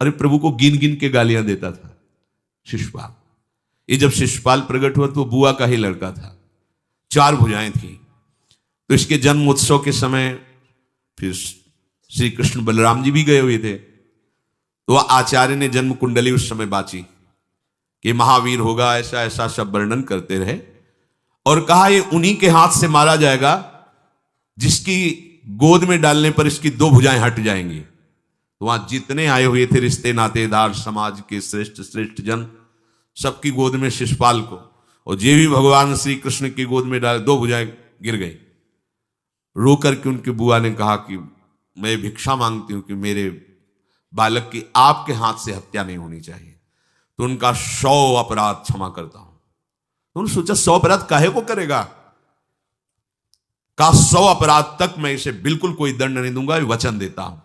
अरे प्रभु को गिन गिन के गालियां देता था शिशुपाल। ये जब शिशुपाल प्रकट हुआ तो बुआ का ही लड़का था, 4 भुजाएं थी। तो इसके जन्म उत्सव के समय फिर श्री कृष्ण बलराम जी भी गए हुए थे। तो आचार्य ने जन्म कुंडली उस समय बाची कि महावीर होगा, ऐसा ऐसा सब वर्णन करते रहे और कहा ये उन्हीं के हाथ से मारा जाएगा जिसकी गोद में डालने पर इसकी 2 भुजाएं हट जाएंगी। तो वहां जितने आए हुए थे रिश्ते नातेदार, समाज के श्रेष्ठ श्रेष्ठ जन, सबकी गोद में शिशुपाल को, और जे भी भगवान श्री कृष्ण की गोद में डाले 2 भुजाएं गिर गई। रो करके उनकी बुआ ने कहा कि मैं भिक्षा मांगती हूं कि मेरे बालक की आपके हाथ से हत्या नहीं होनी चाहिए, तो उनका 100 अपराध क्षमा करता हूं। तो उन्होंने सोचा 100 अपराध काहे को करेगा, का 100 अपराध तक मैं इसे बिल्कुल कोई दंड नहीं दूंगा, वचन देता हूं।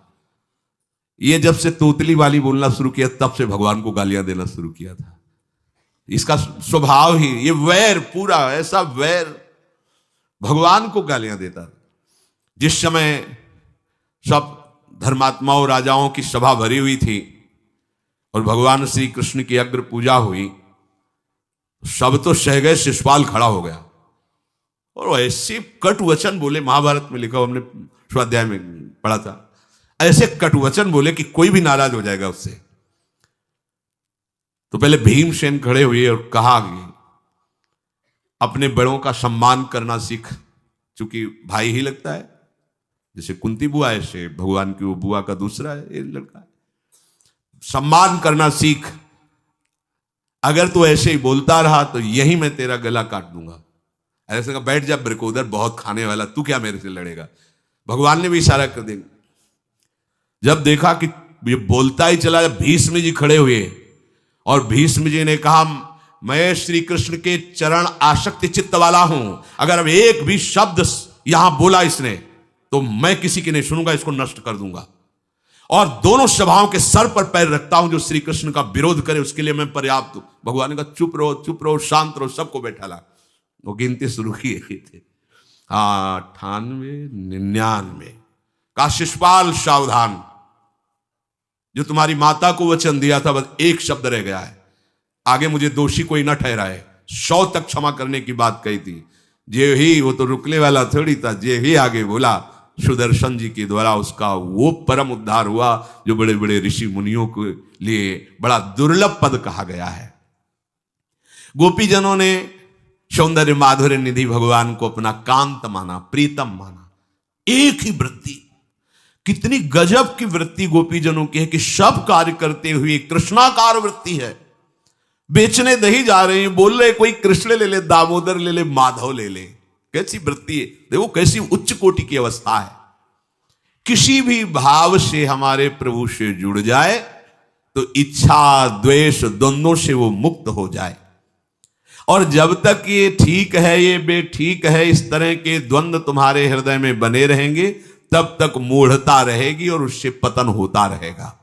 ये जब से तोतली वाली बोलना शुरू किया तब से भगवान को गालियां देना शुरू किया था। इसका स्वभाव ही ये वैर, पूरा ऐसा वैर, भगवान को गालियां देता। जिस समय सब धर्मात्माओं राजाओं की सभा भरी हुई थी और भगवान श्री कृष्ण की अग्र पूजा हुई, सब तो सह गए, शिशुपाल खड़ा हो गया और ऐसे कट वचन बोले, महाभारत में लिखा, हमने स्वाध्याय में पढ़ा था, ऐसे कट वचन बोले कि कोई भी नाराज हो जाएगा उससे। तो पहले भीमसेन खड़े हुए और कहा कि अपने बड़ों का सम्मान करना सीख, चूंकि भाई ही लगता है, जैसे कुंती बुआ है, ऐसे भगवान की वो बुआ का दूसरा है, ये लड़का है, सम्मान करना सीख। अगर तू ऐसे ही बोलता रहा तो यही मैं तेरा गला काट दूंगा। ऐसे कहा बैठ जा ब्रकोदर, बहुत खाने वाला, तू क्या मेरे से लड़ेगा। भगवान ने भी इशारा कर दिया। जब देखा कि ये बोलता ही चला, भीष्म जी खड़े हुए और भीष्म जी ने कहा मैं श्री कृष्ण के चरण आसक्ति चित्त वाला हूं, अगर अब एक भी शब्द यहां बोला इसने तो मैं किसी की नहीं सुनूंगा, इसको नष्ट कर दूंगा। और दोनों सभाओं के सर पर पैर रखता हूं, जो श्री कृष्ण का विरोध करे उसके लिए मैं पर्याप्त हूं। भगवान ने कहा चुप रहो, शांत रहो, सबको बैठा ला। वो गिनती शुरू किए थे, 98, 99। कहा शिशुपाल सावधान, जो तुम्हारी माता को वचन दिया था बस एक शब्द रह गया है, आगे मुझे दोषी कोई ना ठहराए। 100 तक क्षमा करने की बात कही थी। जे ही, वो तो रुकने वाला थोड़ी था, जे ही आगे बोला सुदर्शन जी के द्वारा उसका वो परम उद्धार हुआ जो बड़े बड़े ऋषि मुनियों के लिए बड़ा दुर्लभ पद कहा गया है। गोपीजनों ने सौंदर्य माधुर्य निधि भगवान को अपना कांत माना, प्रीतम माना। एक ही वृत्ति, कितनी गजब की वृत्ति गोपीजनों की है कि सब कार्य करते हुए कृष्णाकार वृत्ति है। बेचने दही जा रहे हैं, बोल रहे कोई कृष्ण ले ले, दामोदर ले ले, माधव ले ले, कैसी वृत्ति है, देखो कैसी उच्च कोटि की अवस्था है। किसी भी भाव से हमारे प्रभु से जुड़ जाए तो इच्छा द्वेष दोनों से वो मुक्त हो जाए। और जब तक ये ठीक है ये बेठीक है, इस तरह के द्वंद्व तुम्हारे हृदय में बने रहेंगे, तब तक मूढ़ता रहेगी और उससे पतन होता रहेगा।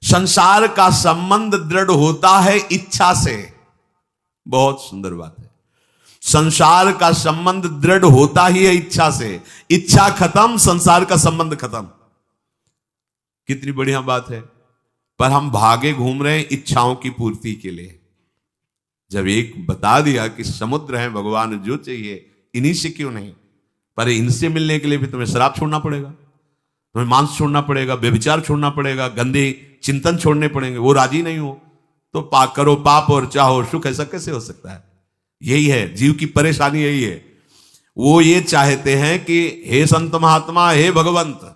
संसार का संबंध दृढ़ होता है इच्छा से, बहुत सुंदर बात है। संसार का संबंध दृढ़ होता ही है इच्छा से। इच्छा खत्म, संसार का संबंध खत्म। कितनी बढ़िया बात है। पर हम भागे घूम रहे हैं इच्छाओं की पूर्ति के लिए। जब एक बता दिया कि समुद्र है भगवान, जो चाहिए इन्हीं से क्यों नहीं, पर इनसे मिलने के लिए भी तुम्हें शराब छोड़ना पड़ेगा, तुम्हें मांस छोड़ना पड़ेगा, व्यभिचार छोड़ना पड़ेगा, गंदे चिंतन छोड़ने पड़ेंगे। वो राजी नहीं हो तो करो पाप और चाहो सुख, ऐसा कैसे हो सकता है। यही है जीव की परेशानी, यही है। वो ये चाहते हैं कि हे संत महात्मा, हे भगवंत,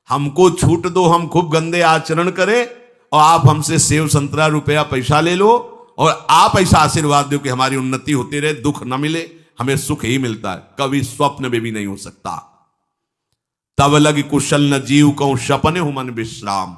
हमको छूट दो, हम खूब गंदे आचरण करें और आप हमसे सेव संतरा रुपया पैसा ले लो और आप ऐसा आशीर्वाद दो कि हमारी उन्नति होती रहे, दुख न मिले, हमें सुख ही मिलता है। कभी स्वप्न में भी नहीं हो सकता। तब लग कुशल न जीव कहूं सपने हूं मन विश्राम,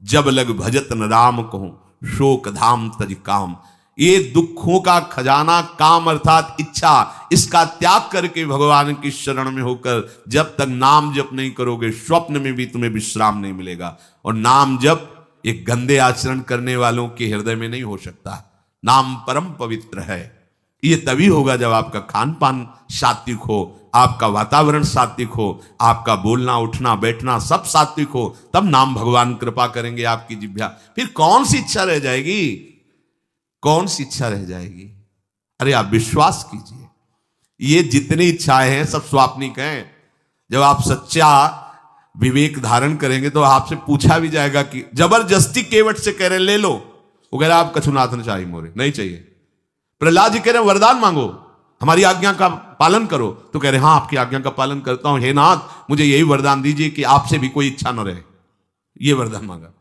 जब लग भजत न राम कहूं शोक धाम तज काम। ये दुखों का खजाना काम अर्थात इच्छा, इसका त्याग करके भगवान की शरण में होकर जब तक नाम जप नहीं करोगे, स्वप्न में भी तुम्हें विश्राम नहीं मिलेगा। और नाम जप एक गंदे आचरण करने वालों के हृदय में नहीं हो सकता। नाम परम पवित्र है। ये तभी होगा जब आपका खान पान सात्विक हो, आपका वातावरण सात्विक हो, आपका बोलना उठना बैठना सब सात्विक हो, तब नाम भगवान कृपा करेंगे आपकी जिह्वा। फिर कौन सी इच्छा रह जाएगी, कौन सी इच्छा रह जाएगी? अरे आप विश्वास कीजिए, ये जितनी इच्छाएं हैं सब स्वाप्निक हैं। जब आप सच्चा विवेक धारण करेंगे तो आपसे पूछा भी जाएगा कि जबरदस्ती केवट से कह रहे ले लो, वो कह रहे आप कछुनाथ न चाहिए मोरे, नहीं चाहिए। प्रहलाद जी कह रहे वरदान मांगो, हमारी आज्ञा का पालन करो, तो कह रहे हाँ आपकी आज्ञा का पालन करता हूं, हे नाथ मुझे यही वरदान दीजिए कि आपसे भी कोई इच्छा न रहे। ये वरदान मांगा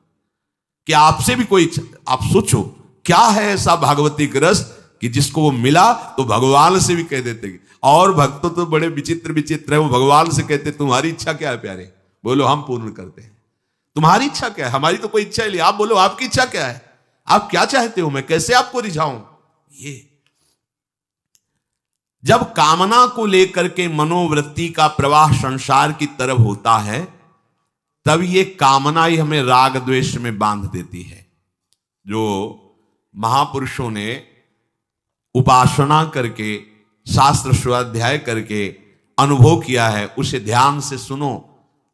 कि आपसे भी कोई इच्छा। आप सोचो क्या है ऐसा भागवती रस कि जिसको वो मिला तो भगवान से भी कह देते। और भक्त तो बड़े विचित्र विचित्र है, वो भगवान से कहते तुम्हारी इच्छा क्या है प्यारे, बोलो हम पूर्ण करते हैं। तुम्हारी इच्छा क्या है, हमारी तो कोई इच्छा ही नहीं, आप बोलो आपकी इच्छा क्या है, आप क्या चाहते हो, मैं कैसे आपको रिझाऊं। ये जब कामना को लेकर के मनोवृत्ति का प्रवाह संसार की तरफ होता है, तब ये कामना ही हमें राग द्वेष में बांध देती है। जो महापुरुषों ने उपासना करके शास्त्र स्वाध्याय करके अनुभव किया है, उसे ध्यान से सुनो।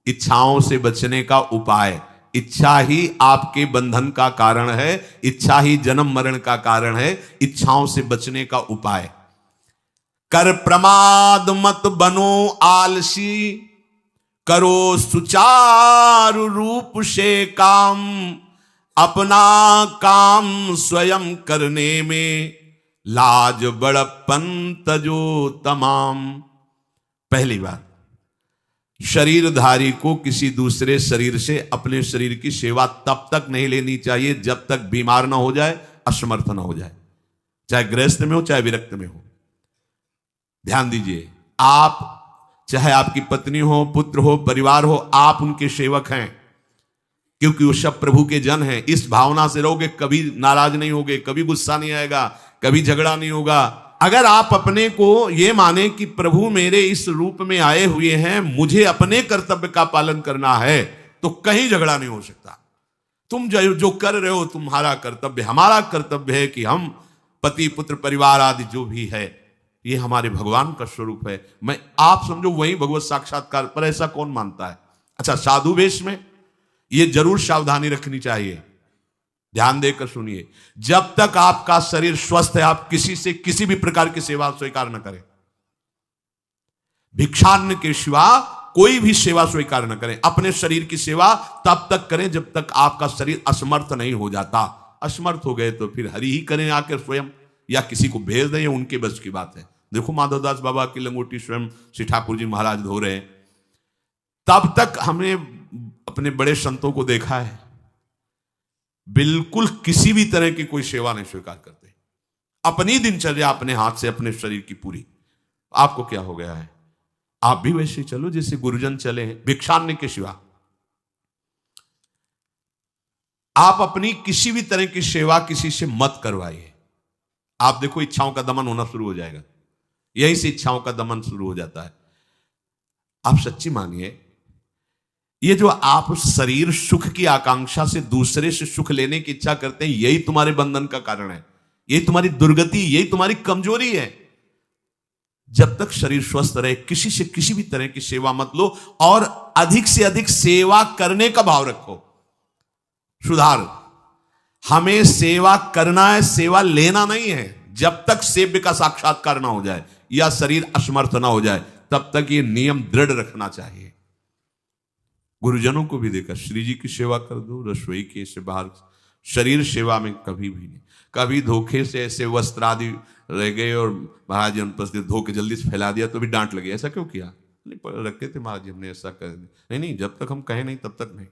इच्छाओं से बचने का उपाय, इच्छा ही आपके बंधन का कारण है, इच्छा ही जन्म मरण का कारण है। इच्छाओं से बचने का उपाय, कर प्रमाद मत बनो आलसी, करो सुचारु रूप से काम, अपना काम स्वयं करने में लाज बड़प्पन तजो तमाम। पहली बात, शरीरधारी को किसी दूसरे शरीर से अपने शरीर की सेवा तब तक नहीं लेनी चाहिए जब तक बीमार ना हो जाए, असमर्थ ना हो जाए, चाहे गृहस्थ में हो चाहे विरक्त में हो। ध्यान दीजिए, आप चाहे आपकी पत्नी हो, पुत्र हो, परिवार हो, आप उनके सेवक हैं, क्योंकि वो सब प्रभु के जन हैं। इस भावना से रहोगे कभी नाराज नहीं होगे, कभी गुस्सा नहीं आएगा, कभी झगड़ा नहीं होगा। अगर आप अपने को ये माने कि प्रभु मेरे इस रूप में आए हुए हैं, मुझे अपने कर्तव्य का पालन करना है, तो कहीं झगड़ा नहीं हो सकता। तुम जो कर रहे हो तुम्हारा कर्तव्य, हमारा कर्तव्य है कि हम पति पुत्र परिवार आदि जो भी है, ये हमारे भगवान का स्वरूप है। मैं आप समझो वही भगवत साक्षात्कार, पर ऐसा कौन मानता है। अच्छा, साधु वेश में ये जरूर सावधानी रखनी चाहिए, ध्यान देकर सुनिए। जब तक आपका शरीर स्वस्थ है, आप किसी से किसी भी प्रकार की सेवा स्वीकार न करें। भिक्षान्न के सिवा कोई भी सेवा स्वीकार न करें। अपने शरीर की सेवा तब तक करें जब तक आपका शरीर असमर्थ नहीं हो जाता। असमर्थ हो गए तो फिर हरि ही करें आकर स्वयं, या किसी को भेज दें, उनके बस की बात है। देखो माधवदास बाबा की लंगोटी स्वयं श्री ठाकुर जी महाराज धो रहे हैं। तब तक हमने अपने बड़े संतों को देखा है, बिल्कुल किसी भी तरह की कोई सेवा नहीं स्वीकार करते। अपनी दिनचर्या अपने हाथ से, अपने शरीर की पूरी। आपको क्या हो गया है, आप भी वैसे ही चलो जैसे गुरुजन चले हैं, भिक्षान्न के सिवा। आप अपनी किसी भी तरह की सेवा किसी से मत करवाइए। आप देखो इच्छाओं का दमन होना शुरू हो जाएगा, यहीं से इच्छाओं का दमन शुरू हो जाता है। आप सच्ची मानिए, ये जो आप शरीर सुख की आकांक्षा से दूसरे से सुख लेने की इच्छा करते हैं, यही तुम्हारे बंधन का कारण है, यही तुम्हारी दुर्गति, यही तुम्हारी कमजोरी है। जब तक शरीर स्वस्थ रहे, किसी से किसी भी तरह की सेवा मत लो, और अधिक से अधिक सेवा करने का भाव रखो। सुधार, हमें सेवा करना है, सेवा लेना नहीं है। जब तक सेव्य का साक्षात्कार ना हो जाए या शरीर असमर्थ ना हो जाए, तब तक ये नियम दृढ़ रखना चाहिए। गुरुजनों को भी देखा, श्री जी की सेवा कर दो, रसोई के से बाहर शरीर सेवा में कभी भी नहीं। कभी धोखे से ऐसे वस्त्र आदि रह गए और महाराज जी अनुपस्थित, धो के जल्दी से फैला दिया तो भी डांट लगी, ऐसा क्यों किया, नहीं रखे थे महाराज जी हमने, ऐसा कर दिया। नहीं, जब तक हम कहें नहीं तब तक नहीं।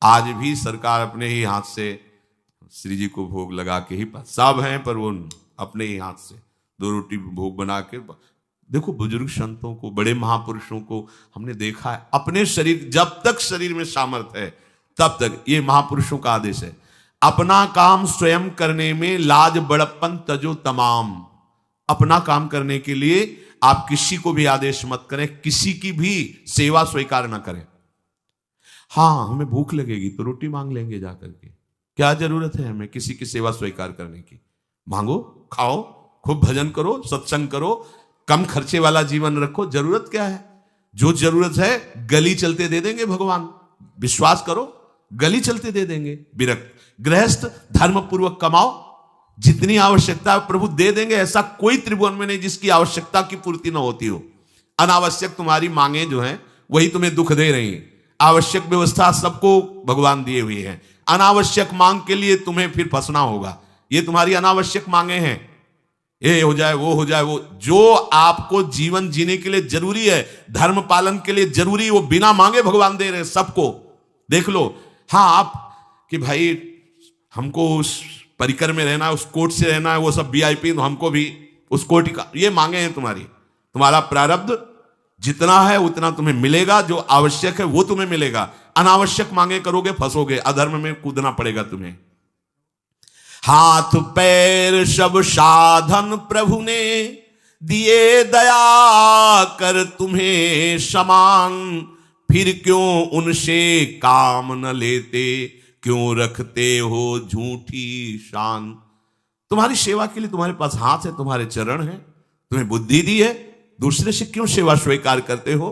आज भी सरकार अपने ही हाथ से श्री जी को भोग लगा के ही, सब हैं पर वो अपने ही हाथ से 2 रोटी भोग बना के। देखो बुजुर्ग संतों को, बड़े महापुरुषों को हमने देखा है, अपने शरीर, जब तक शरीर में सामर्थ्य है तब तक, ये महापुरुषों का आदेश है, अपना काम स्वयं करने में लाज बड़प्पन तजो तमाम। अपना काम करने के लिए आप किसी को भी आदेश मत करें, किसी की भी सेवा स्वीकार ना करें। हाँ, हमें भूख लगेगी तो रोटी मांग लेंगे जाकर के, क्या जरूरत है हमें किसी की सेवा स्वीकार करने की। मांगो, खाओ, खूब भजन करो, सत्संग करो, कम खर्चे वाला जीवन रखो। जरूरत क्या है? जो जरूरत है गली चलते दे देंगे भगवान, विश्वास करो, गली चलते दे देंगे। विरक्त गृहस्थ धर्म पूर्वक कमाओ, जितनी आवश्यकता है प्रभु दे देंगे। ऐसा कोई त्रिभुवन में नहीं जिसकी आवश्यकता की पूर्ति ना होती हो। अनावश्यक तुम्हारी मांगे जो हैं वही तुम्हें दुख दे रही हैं। आवश्यक व्यवस्था सबको भगवान दिए हुए हैं, अनावश्यक मांग के लिए तुम्हें फिर फंसना होगा। ये तुम्हारी अनावश्यक मांगे हैं, ये हो जाए वो हो जाए वो। जो आपको जीवन जीने के लिए जरूरी है, धर्म पालन के लिए जरूरी, वो बिना मांगे भगवान दे रहे हैं सबको। देख लो। हाँ, आप कि भाई हमको उस परिकर में रहना है, उस कोर्ट से रहना है, वो सब VIP, तो हमको भी उस कोर्ट का, ये मांगे हैं तुम्हारी। तुम्हारा प्रारब्ध जितना है उतना तुम्हें मिलेगा, जो आवश्यक है वो तुम्हें मिलेगा। अनावश्यक मांगे करोगे फंसोगे, अधर्म में कूदना पड़ेगा तुम्हें। हाथ पैर सब साधन प्रभु ने दिए, दया कर तुम्हें समान, फिर क्यों उनसे काम न लेते, क्यों रखते हो झूठी शान। तुम्हारी सेवा के लिए तुम्हारे पास हाथ है, तुम्हारे चरण है, तुम्हें बुद्धि दी है, दूसरे से क्यों सेवा स्वीकार करते हो?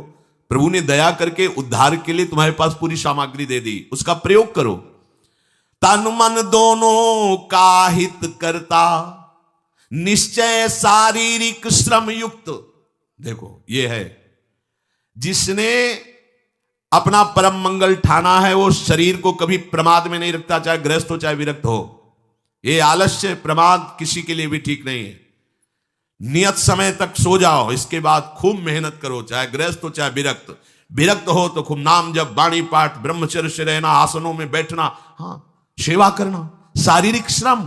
प्रभु ने दया करके उद्धार के लिए तुम्हारे पास पूरी सामग्री दे दी, उसका प्रयोग करो। तन मन दोनों का हित करता, निश्चय शारीरिक श्रम युक्त। देखो, ये है जिसने अपना परम मंगल ठाना है, वो शरीर को कभी प्रमाद में नहीं रखता, चाहे गृहस्थ हो चाहे विरक्त हो। ये आलस्य प्रमाद किसी के लिए भी ठीक नहीं है। नियत समय तक सो जाओ, इसके बाद खूब मेहनत करो, चाहे गृहस्थ हो चाहे विरक्त। विरक्त हो तो खूब नाम जप, वाणी पाठ, ब्रह्मचर्य से रहना, आसनों में बैठना, हाँ, सेवा करना, शारीरिक श्रम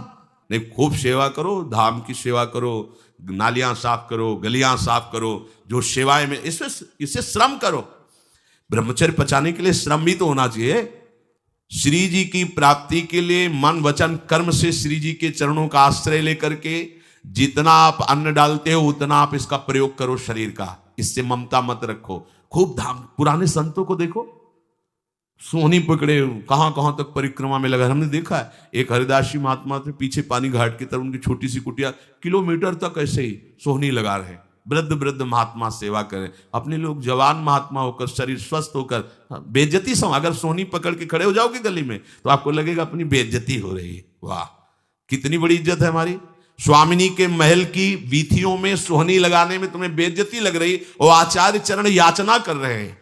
नहीं, खूब सेवा करो, धाम की सेवा करो, नालियां साफ करो, गलियां साफ करो, जो सेवाएं में इससे श्रम करो। ब्रह्मचर्य पचाने के लिए श्रम भी तो होना चाहिए। श्री जी की प्राप्ति के लिए मन वचन कर्म से श्री जी के चरणों का आश्रय लेकर के जितना आप अन्न डालते हो उतना आप इसका प्रयोग करो शरीर का। इससे ममता मत रखो। खूब धाम, पुराने संतों को देखो, सोहनी पकड़े कहां कहां तक परिक्रमा में लगा। हमने देखा है एक हरिदासी महात्मा थे, पीछे पानी घाट की तरफ उनकी छोटी सी कुटिया, किलोमीटर तक ऐसे ही सोहनी लगा रहे। वृद्ध वृद्ध महात्मा सेवा करें, अपने लोग जवान महात्मा होकर, शरीर स्वस्थ होकर, बेइज्जती सम। अगर सोहनी पकड़ के खड़े हो जाओगे गली में तो आपको लगेगा अपनी बेइज्जती हो रही है। वाह, कितनी बड़ी इज्जत है हमारी। स्वामिनी के महल की वीथियों में सोहनी लगाने में तुम्हें बेइज्जती लग रही, और आचार्य चरण याचना कर रहे हैं।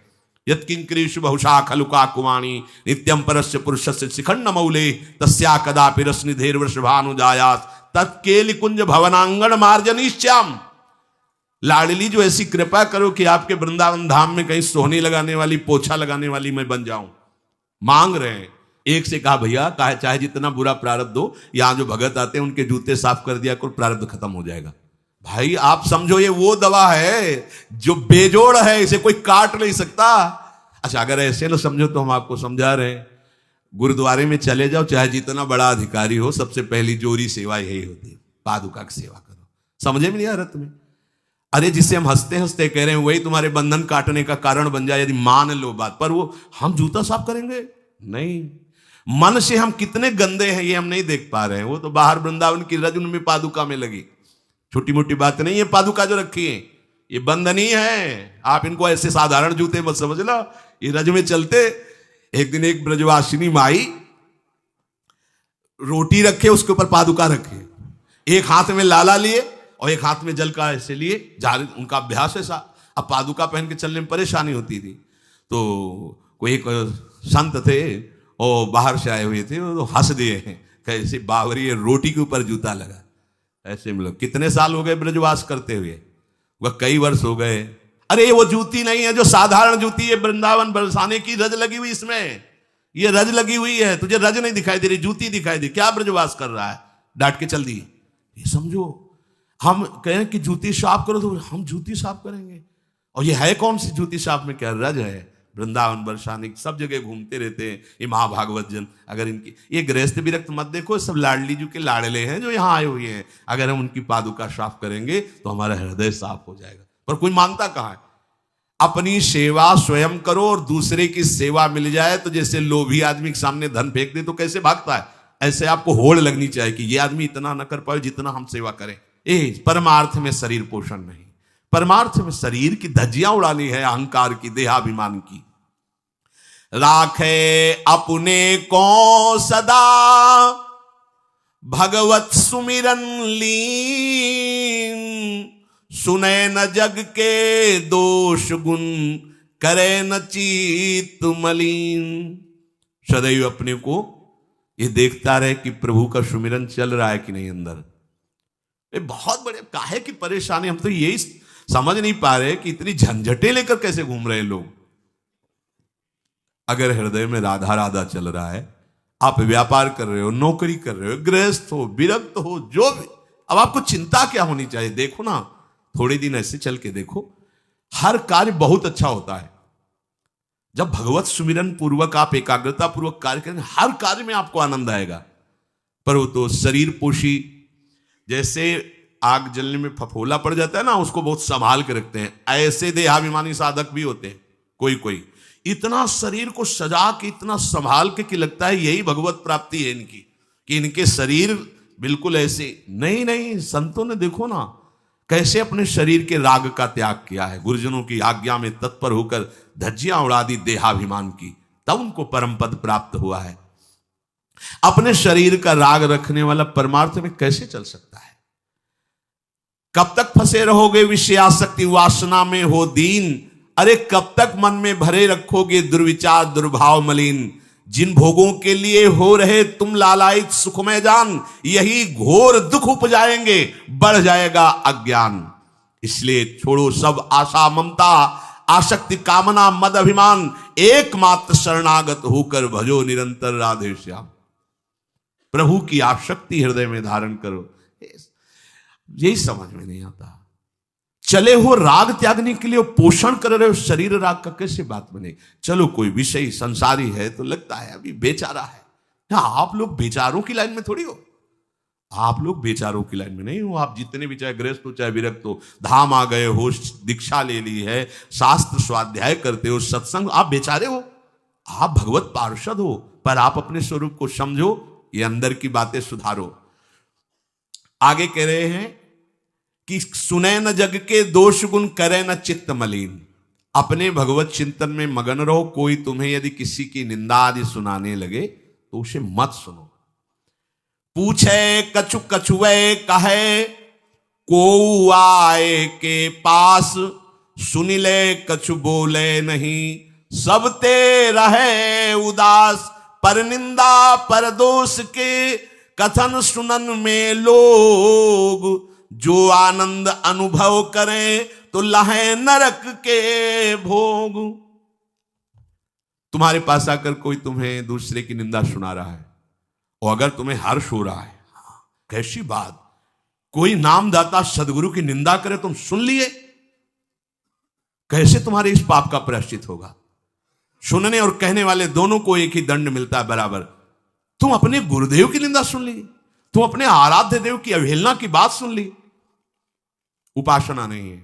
यत्किंक्रीश बहुशा खलुका कुवाणी नित्यम परस्य पुरुषस्य शिखंड मौले तस्या कदापि रसनिधेर वृषभानुजायास तत्केलि कुंज भवनांगण मार्जनीश्याम। लाडली जो ऐसी कृपा करो कि आपके वृंदावन धाम में कहीं सोहनी लगाने वाली, पोछा लगाने वाली मैं बन जाऊं। मांग रहे हैं। एक से कहा, भैया चाहे जितना बुरा प्रारब्ध हो, यहां जो भगत आते हैं उनके जूते साफ कर दिया करो, प्रारब्ध खत्म हो जाएगा। भाई आप समझो ये वो दवा है जो बेजोड़ है, इसे कोई काट नहीं सकता। अच्छा, अगर ऐसे ना समझो तो हम आपको समझा रहे हैं। गुरुद्वारे में चले जाओ, चाहे जितना बड़ा अधिकारी हो, सबसे पहली जोरी सेवा यही होती है, पादुका की सेवा करो। समझे में नहीं आ रहा तुम्हें? अरे जिससे हम हंसते हंसते कह रहे हैं वही तुम्हारे बंधन काटने का कारण बन जाए, यदि मान लो बात। पर वो हम जूता साफ करेंगे नहीं। मन से हम कितने गंदे हैं ये हम नहीं देख पा रहे हैं। वो तो बाहर वृंदावन की रज उनमें पादुका में लगी, छोटी मोटी बात नहीं। ये पादुका जो रखी है ये बंधनी है। आप इनको ऐसे साधारण जूते मत समझ लो, ये रज में चलते। एक दिन एक ब्रजवासिनी माई रोटी रखे, उसके ऊपर पादुका रखे, एक हाथ में लाला लिए और एक हाथ में जल का ऐसे लिए जा रहे। उनका अभ्यास ऐसा। अब पादुका पहन के चलने में परेशानी होती थी। तो कोई एक संत थे और बाहर से आए हुए थे, तो हंस दिए हैं, कैसे बावरी है, रोटी के ऊपर जूता लगा। ऐसे मतलब कितने साल हो गए ब्रजवास करते हुए? वह कई वर्ष हो गए। अरे वो जूती नहीं है जो साधारण जूती है, वृंदावन बरसाने की रज लगी हुई, इसमें ये रज लगी हुई है। तुझे रज नहीं दिखाई दे रही, जूती दिखाई दे। क्या ब्रजवास कर रहा है? डांट के चल दी। ये समझो, हम कहें कि जूती साफ करो तो हम जूती साफ करेंगे। और ये है कौन सी जूती साफ में? क्या रज है? वृंदावन बरसाने सब जगह घूमते रहते हैं ये महाभागवत जन। अगर इनकी ये गृहस्थ विरक्त मत देखो, सब लाडली जी के लाडले हैं जो यहाँ आए हुए हैं। अगर हम उनकी पादुका साफ करेंगे तो हमारा हृदय साफ हो जाएगा। पर कोई मानता कहाँ है? अपनी सेवा स्वयं करो और दूसरे की सेवा मिल जाए तो जैसे लोभी आदमी के सामने धन फेंक दे तो कैसे भागता है, ऐसे आपको होड़ लगनी चाहिए कि ये आदमी इतना न कर पाए जितना हम सेवा करें। परमार्थ में शरीर पोषण नहीं, परमार्थ में शरीर की धज्जियां उड़ानी है, अहंकार की, देहाभिमान की। राखे अपने को सदा भगवत सुमिरन लीन, सुने न जग के दोष गुण, करे न चित्त मलिन। सदैव अपने को ये देखता रहे कि प्रभु का सुमिरन चल रहा है कि नहीं अंदर। ये बहुत बड़े काहे की परेशानी, हम तो यही समझ नहीं पा रहे कि इतनी झंझटें लेकर कैसे घूम रहे लोग। अगर हृदय में राधा राधा चल रहा है, आप व्यापार कर रहे हो, नौकरी कर रहे हो, गृहस्थ हो, विरक्त हो, जो भी, अब आपको चिंता क्या होनी चाहिए? देखो ना, थोड़े दिन ऐसे चल के देखो, हर कार्य बहुत अच्छा होता है जब भगवत सुमिरन पूर्वक आप एकाग्रता पूर्वक कार्य करेंगे। हर कार्य में आपको आनंद आएगा। पर वो तो शरीर पोषी, जैसे आग जलने में फफोला पड़ जाता है ना, उसको बहुत संभाल के रखते हैं, ऐसे देहाभिमानी साधक भी होते हैं। कोई कोई इतना शरीर को सजा के, इतना संभाल के कि लगता है यही भगवत प्राप्ति है इनकी, कि इनके शरीर बिल्कुल ऐसे नहीं। नहीं, संतों ने देखो ना कैसे अपने शरीर के राग का त्याग किया है, गुरुजनों की आज्ञा में तत्पर होकर धज्जियां उड़ा दी देहाभिमान की, तब उनको परम पद प्राप्त हुआ है। अपने शरीर का राग रखने वाला परमार्थ में कैसे चल सकता है? कब तक फंसे रहोगे विषयासक्ति वासना में हो दीन? अरे कब तक मन में भरे रखोगे दुर्विचार दुर्भाव मलिन? जिन भोगों के लिए हो रहे तुम लालायित सुखमय जान, यही घोर दुख उपजाएंगे, बढ़ जाएगा अज्ञान। इसलिए छोड़ो सब आशा ममता, आसक्ति कामना मद अभिमान, एकमात्र शरणागत होकर भजो निरंतर राधे श्याम। प्रभु की आसक्ति हृदय में धारण करो। यही समझ में नहीं आता। चले हो राग त्यागने के लिए, पोषण कर रहे हो शरीर राग का, कैसे बात बने? चलो कोई विषय संसारी है तो लगता है अभी बेचारा है। आप लोग बेचारों की लाइन में थोड़ी हो, आप लोग बेचारों की लाइन में नहीं हो। आप जितने भी, चाहे गृहस्थ हो चाहे विरक्त हो, धाम आ गए हो, दीक्षा ले ली है, शास्त्र स्वाध्याय करते हो, सत्संग, आप बेचारे हो, आप भगवत पार्षद हो। पर आप अपने स्वरूप को समझो, ये अंदर की बातें सुधारो। आगे कह रहे हैं कि सुने न जग के दोष गुण, करे न चित्त मलिन। अपने भगवत चिंतन में मगन रहो। कोई तुम्हें यदि किसी की निंदा आदि सुनाने लगे तो उसे मत सुनो। पूछे कछु कछुए कहे, को आए के पास, सुन ले कछु बोले नहीं, सब ते रहे उदास। पर निंदा पर दोष के, कथन सुनन में लोग, जो आनंद अनुभव करें तो लहे नरक के भोग। तुम्हारे पास आकर कोई तुम्हें दूसरे की निंदा सुना रहा है, और अगर तुम्हें हर्ष हो रहा है, कैसी बात, कोई नामदाता सदगुरु की निंदा करे, तुम सुन लिए, कैसे तुम्हारे इस पाप का प्रायश्चित होगा? सुनने और कहने वाले दोनों को एक ही दंड मिलता है बराबर। तुम अपने गुरुदेव की निंदा सुन ली, तुम अपने आराध्य देव की अवहेलना की बात सुन ली। उपासना नहीं है,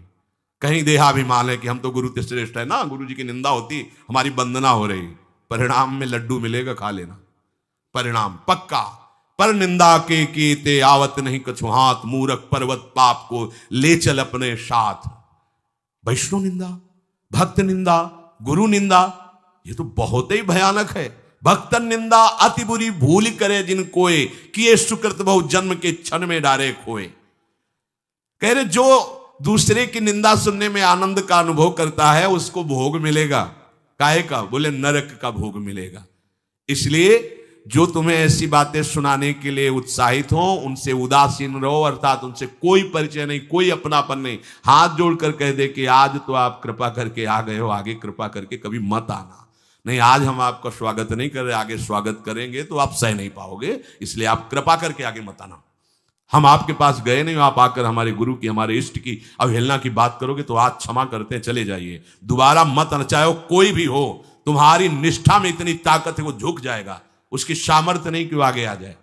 कहीं देहाभिमान है कि हम तो गुरु ते श्रेष्ठ है ना, गुरु जी की निंदा होती हमारी वंदना हो रही, परिणाम में लड्डू मिलेगा, खा लेना, परिणाम पक्का। पर निंदा के कीते आवत नहीं कछु हाथ, मूरख पर्वत पाप को ले चल अपने साथ। वैष्णव निंदा, भक्त निंदा, गुरु निंदा, ये तो बहुत ही भयानक है। भक्तन निंदा अति बुरी भूल करे जिन कोय, किए सुकृत बहु जन्म के क्षण में डारे खोए। कह रहे जो दूसरे की निंदा सुनने में आनंद का अनुभव करता है उसको भोग मिलेगा। काहे का? बोले नरक का भोग मिलेगा। इसलिए जो तुम्हें ऐसी बातें सुनाने के लिए उत्साहित हो उनसे उदासीन रहो, अर्थात उनसे कोई परिचय नहीं, कोई अपनापन नहीं। हाथ जोड़कर कह दे कि आज तो आप कृपा करके आ गए हो, आगे कृपा करके कभी मत आना। नहीं, आज हम आपका स्वागत नहीं कर रहे, आगे स्वागत करेंगे तो आप सह नहीं पाओगे, इसलिए आप कृपा करके आगे मत आना। हम आपके पास गए नहीं, आप आकर हमारे गुरु की, हमारे इष्ट की अवहेलना की बात करोगे तो आज क्षमा करते हैं, चले जाइए, दोबारा मत आना। चाहे कोई भी हो, तुम्हारी निष्ठा में इतनी ताकत है वो झुक जाएगा, उसकी सामर्थ्य नहीं कि वो आगे आ जाए।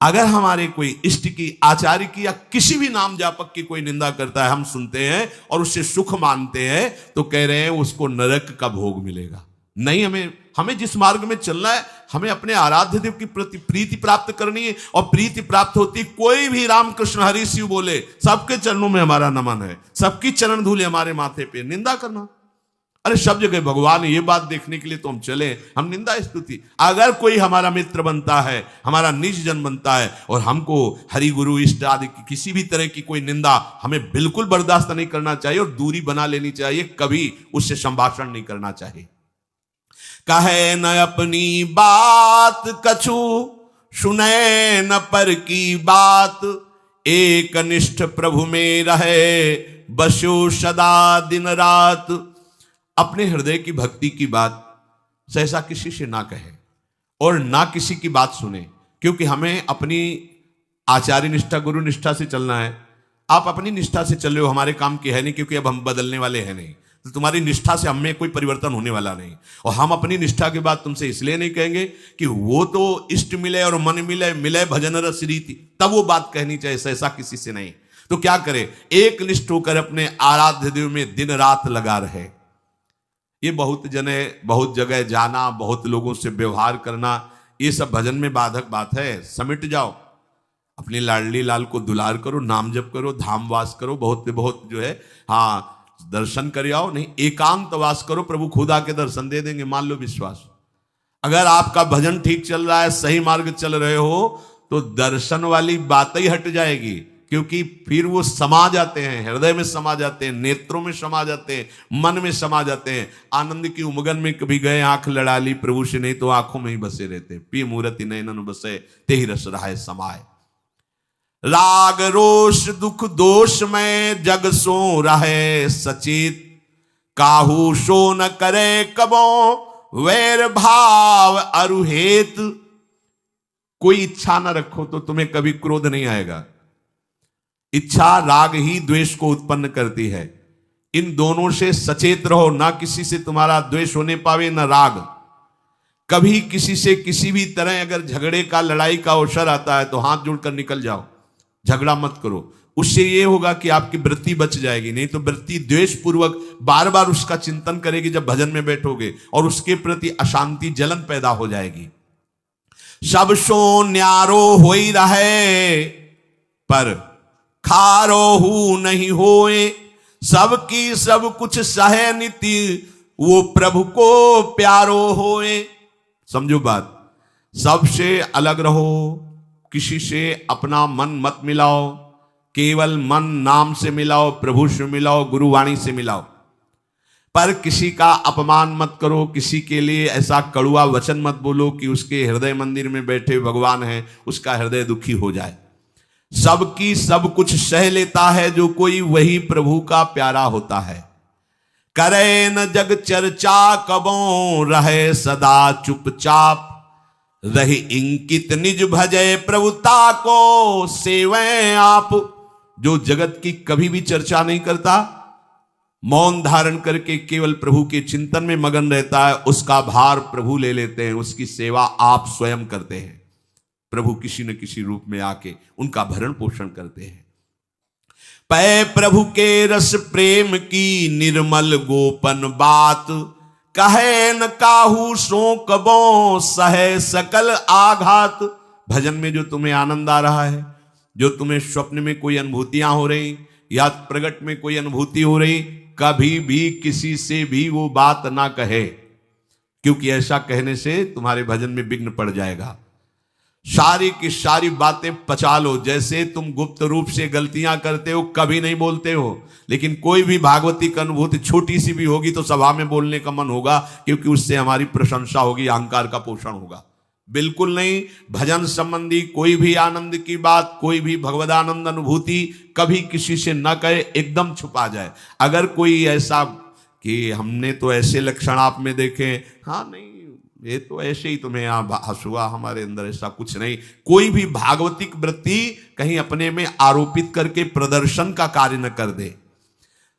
अगर हमारे कोई इष्ट की, आचार्य की या किसी भी नाम जापक की कोई निंदा करता है, हम सुनते हैं और उससे सुख मानते हैं, तो कह रहे हैं उसको नरक का भोग मिलेगा। नहीं, हमें हमें जिस मार्ग में चलना है, हमें अपने आराध्य देव की प्रति प्रीति प्राप्त करनी है। और प्रीति प्राप्त होती, कोई भी रामकृष्ण हरि शिव बोले, सबके चरणों में हमारा नमन है, सबकी चरण धूले हमारे माथे पे। निंदा करना, अरे सब जगह भगवान, ये बात देखने के लिए तो हम चले, हम निंदा स्तुति। अगर कोई हमारा मित्र बनता है, हमारा निज जन बनता है, और हमको हरि गुरु इष्ट आदि की किसी भी तरह की कोई निंदा, हमें बिल्कुल बर्दाश्त नहीं करना चाहिए और दूरी बना लेनी चाहिए, कभी उससे संभाषण नहीं करना चाहिए। कहे न अपनी बात कछु, सुने न पर की बात, एक निष्ठ प्रभु में रहे, बसो सदा दिन रात। अपने हृदय की भक्ति की बात सहसा किसी से ना कहे और ना किसी की बात सुने, क्योंकि हमें अपनी आचार्य निष्ठा, गुरु निष्ठा से चलना है। आप अपनी निष्ठा से चल रहे हो, हमारे काम की है नहीं, क्योंकि अब हम बदलने वाले हैं नहीं, तो तुम्हारी निष्ठा से हमें कोई परिवर्तन होने वाला नहीं। और हम अपनी निष्ठा की बात तुमसे इसलिए नहीं कहेंगे कि वो तो इष्ट मिले और मन मिले, मिले भजन रस रीति, तब वो बात कहनी चाहिए, सहसा किसी से नहीं। तो क्या करे, एक निष्ठ होकर अपने आराध्य देव में दिन रात लगा रहे। ये बहुत जने, बहुत जगह जाना, बहुत लोगों से व्यवहार करना, ये सब भजन में बाधक बात है। समिट जाओ, अपनी लाडली लाल को दुलार करो, नाम जप करो, धाम वास करो, बहुत बहुत जो है, हाँ, दर्शन कर आओ। नहीं, एकांत वास करो, प्रभु खुद आके दर्शन दे देंगे, मान लो विश्वास। अगर आपका भजन ठीक चल रहा है, सही मार्ग चल रहे हो, तो दर्शन वाली बात ही हट जाएगी, क्योंकि फिर वो समा जाते हैं, हृदय में समा जाते हैं, नेत्रों में समा जाते हैं, मन में समा जाते हैं। आनंद की उमगन में कभी गए, आंख लड़ा ली प्रभु से, नहीं तो आंखों में ही बसे रहते। पी मूर्ति नयनन बसे, ते ही रस रहाए समाए। राग रोष दुख दोष में जग सो रहे सचेत, काहू सो न करे कबो वैर भाव अरुहेत। कोई इच्छा न रखो तो तुम्हें कभी क्रोध नहीं आएगा। इच्छा राग ही द्वेष को उत्पन्न करती है। इन दोनों से सचेत रहो, ना किसी से तुम्हारा द्वेष होने पावे, न राग। कभी किसी से किसी भी तरह अगर झगड़े का, लड़ाई का अवसर आता है तो हाथ जोड़कर निकल जाओ, झगड़ा मत करो। उससे ये होगा कि आपकी वृत्ति बच जाएगी, नहीं तो वृत्ति द्वेष पूर्वक बार बार उसका चिंतन करेगी जब भजन में बैठोगे, और उसके प्रति अशांति, जलन पैदा हो जाएगी। सब सो न्यारो हो ही रहे, पर खारो हु नहीं होए, सबकी सब कुछ सहे नीति, वो प्रभु को प्यारो होए। समझो बात, सबसे अलग रहो, किसी से अपना मन मत मिलाओ, केवल मन नाम से मिलाओ, प्रभु से मिलाओ, गुरुवाणी से मिलाओ। पर किसी का अपमान मत करो, किसी के लिए ऐसा कड़ुआ वचन मत बोलो कि उसके हृदय मंदिर में बैठे भगवान है, उसका हृदय दुखी हो जाए। सबकी सब कुछ सह लेता है जो कोई, वही प्रभु का प्यारा होता है। करे न जग चर्चा कबों, रहे सदा चुपचाप, रही इंकित निज भजय प्रभुता को सेवें आप। जो जगत की कभी भी चर्चा नहीं करता, मौन धारण करके केवल प्रभु के चिंतन में मगन रहता है, उसका भार प्रभु ले लेते हैं, उसकी सेवा आप स्वयं करते हैं। प्रभु किसी न किसी रूप में आके उनका भरण पोषण करते हैं। पै प्रभु के रस प्रेम की निर्मल गोपन बात, कहे न काहू सो कबो सहे सकल आघात। भजन में जो तुम्हें आनंद आ रहा है, जो तुम्हें स्वप्न में कोई अनुभूतियां हो रही या प्रगट में कोई अनुभूति हो रही, कभी भी किसी से भी वो बात ना कहे, क्योंकि ऐसा कहने से तुम्हारे भजन में विघ्न पड़ जाएगा। सारी की सारी बातें पचा लो। जैसे तुम गुप्त रूप से गलतियां करते हो, कभी नहीं बोलते हो, लेकिन कोई भी भागवती की अनुभूति छोटी सी भी होगी तो सभा में बोलने का मन होगा, क्योंकि उससे हमारी प्रशंसा होगी, अहंकार का पोषण होगा। बिल्कुल नहीं। भजन संबंधी कोई भी आनंद की बात, कोई भी भगवदानंद अनुभूति कभी किसी से न कहे, एकदम छुपा जाए। अगर कोई ऐसा कि हमने तो ऐसे लक्षण आप में देखे, हाँ नहीं ये तो ऐसे ही तुम्हें हंसुआ, हमारे अंदर ऐसा कुछ नहीं। कोई भी भागवतिक वृत्ति कहीं अपने में आरोपित करके प्रदर्शन का कार्य न कर दे।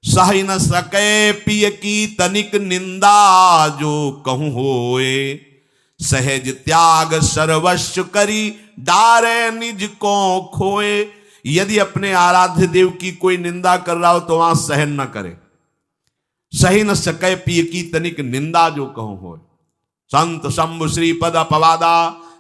सही न सके पिय की तनिक निंदा, जो कहूं होए सहज त्याग सर्वस्व करी, डारे निज को खोए। यदि अपने आराध्य देव की कोई निंदा कर रहा हो तो वहां सहन न करे। सही न सके पिय की तनिक निंदा, जो कहूं होए। संत शंभु श्रीपद अपवादा,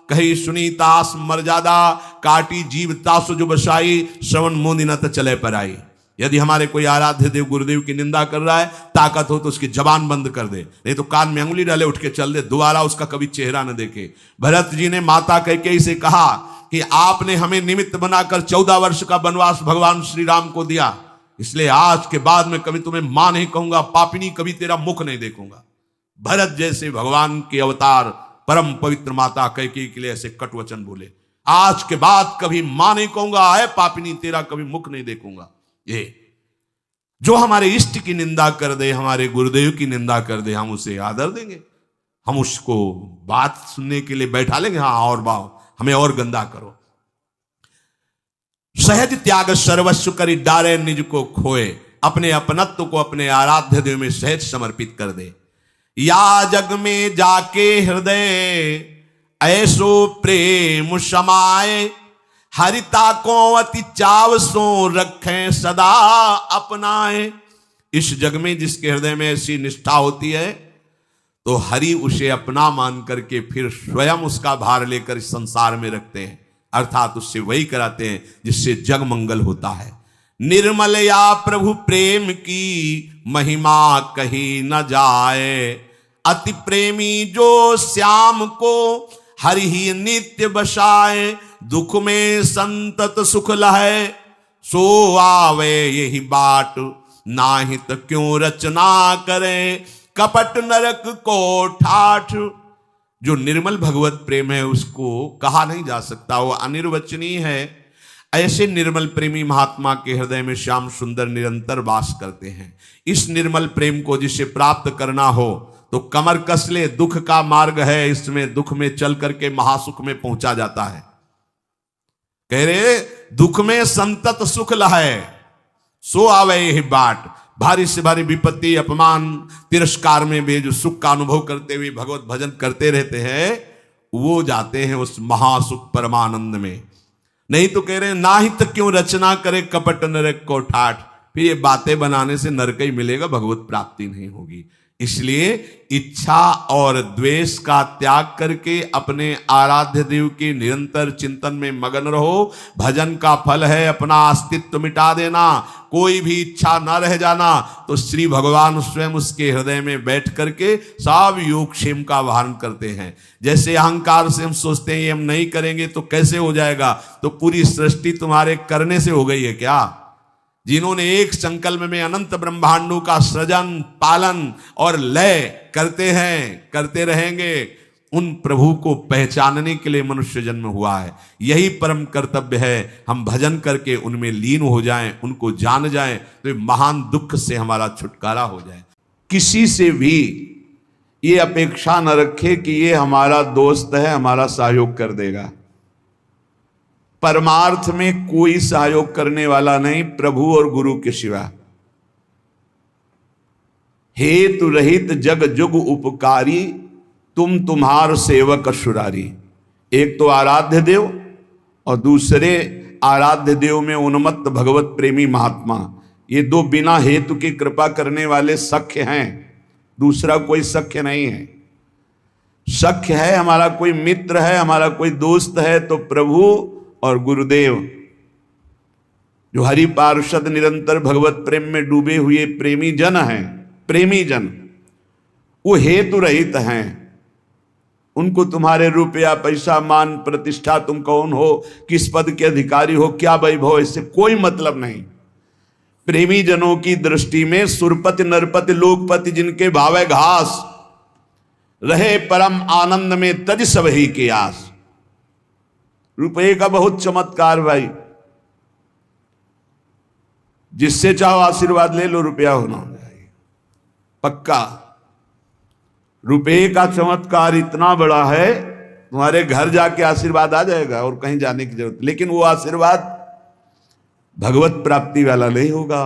कही सुनीतास मर्यादा, काटी जीवता जो बसाई, श्रवण मोदी न चले पर आई। यदि हमारे कोई आराध्य देव गुरुदेव की निंदा कर रहा है, ताकत हो तो उसकी जबान बंद कर दे, नहीं तो कान में अंगुली डाले उठ के चल दे, दोबारा उसका कभी चेहरा न देखे। भरत जी ने माता कैकेयी से कहा कि आपने हमें निमित्त बनाकर 14 वर्ष का वनवास भगवान श्री राम को दिया, इसलिए आज के बाद में कभी तुम्हें मां नहीं कहूंगा, पापिनी कभी तेरा मुख नहीं देखूंगा। भरत जैसे भगवान के अवतार परम पवित्र माता कैकेयी के लिए ऐसे कट वचन बोले, आज के बाद कभी मां नहीं कहूंगा, है पापिनी तेरा कभी मुख नहीं देखूंगा। ये जो हमारे इष्ट की निंदा कर दे, हमारे गुरुदेव की निंदा कर दे, हम उसे आदर देंगे, हम उसको बात सुनने के लिए बैठा लेंगे, हाँ और बाओ हमें और गंदा करो। सहज त्याग सर्वस्व करी डारे निज को खोए, अपने अपनत्व को अपने आराध्य देव में सहज समर्पित कर दे। या जग में जाके हृदय ऐसो प्रेम समाए, हरिता को अति चाव सो रखें सदा अपनाए। इस जग में जिसके हृदय में ऐसी निष्ठा होती है तो हरि उसे अपना मान करके फिर स्वयं उसका भार लेकर इस संसार में रखते हैं, अर्थात उससे वही कराते हैं जिससे जग मंगल होता है। निर्मल या प्रभु प्रेम की महिमा कही न जाए, अति प्रेमी जो श्याम को हरि ही नित्य बसाए। दुख में संतत सुख लहे, सो आवे यही बाट, नाहित क्यों रचना करे, कपट नरक को ठाठ। जो निर्मल भगवत प्रेम है उसको कहा नहीं जा सकता, वो अनिर्वचनीय है। ऐसे निर्मल प्रेमी महात्मा के हृदय में श्याम सुंदर निरंतर वास करते हैं। इस निर्मल प्रेम को जिसे प्राप्त करना हो तो कमर कस ले, दुख का मार्ग है, इसमें दुख में चल करके महासुख में पहुंचा जाता है। कह रहे दुख में संतत सुख लहे, सो आवे यही बाट। भारी से भारी विपत्ति, अपमान, तिरस्कार में भी जो सुख का अनुभव करते हुए भगवत भजन करते रहते हैं, वो जाते हैं उस महासुख परमानंद में। नहीं तो कह रहे हैं नाहित क्यों रचना करे, कपट नरक को ठाठ। फिर ये बातें बनाने से नरक ही मिलेगा, भगवत प्राप्ति नहीं होगी। इसलिए इच्छा और द्वेष का त्याग करके अपने आराध्य देव के निरंतर चिंतन में मगन रहो। भजन का फल है अपना अस्तित्व मिटा देना, कोई भी इच्छा न रह जाना, तो श्री भगवान स्वयं उसके हृदय में बैठ करके सब योगक्षेम का वाहन करते हैं। जैसे अहंकार से हम सोचते हैं ये हम नहीं करेंगे तो कैसे हो जाएगा, तो पूरी सृष्टि तुम्हारे करने से हो गई है क्या? जिन्होंने एक संकल्प में अनंत ब्रह्मांडों का सृजन, पालन और लय करते हैं, करते रहेंगे, उन प्रभु को पहचानने के लिए मनुष्य जन्म हुआ है। यही परम कर्तव्य है, हम भजन करके उनमें लीन हो जाएं, उनको जान जाएं, तो महान दुख से हमारा छुटकारा हो जाए। किसी से भी ये अपेक्षा न रखे कि ये हमारा दोस्त है, हमारा सहयोग कर देगा। परमार्थ में कोई सहयोग करने वाला नहीं प्रभु और गुरु के सिवा। हेतु रहित जग जुग उपकारी, तुम तुम्हार सेवक सुरारी। एक तो आराध्य देव और दूसरे आराध्य देव में उन्मत्त भगवत प्रेमी महात्मा, ये दो बिना हेतु की कृपा करने वाले सख्य हैं, दूसरा कोई सख्य नहीं है। सख्य है हमारा कोई मित्र है, हमारा कोई दोस्त है तो प्रभु और गुरुदेव। जो हरि पार्षद निरंतर भगवत प्रेम में डूबे हुए प्रेमी जन हैं, प्रेमी जन, वो हेतु रहित हैं। उनको तुम्हारे रुपया, पैसा, मान, प्रतिष्ठा, तुम कौन हो, किस पद के अधिकारी हो, क्या वैभव, इससे कोई मतलब नहीं। प्रेमी जनों की दृष्टि में सुरपति, नरपति, लोकपति जिनके भावे घास, रहे परम आनंद में तज सब ही की आस। रुपये का बहुत चमत्कार भाई, जिससे चाहो आशीर्वाद ले लो, रुपया होना चाहिए पक्का। रुपये का चमत्कार इतना बड़ा है, तुम्हारे घर जाके आशीर्वाद आ जाएगा और कहीं जाने की जरूरत। लेकिन वो आशीर्वाद भगवत प्राप्ति वाला नहीं होगा,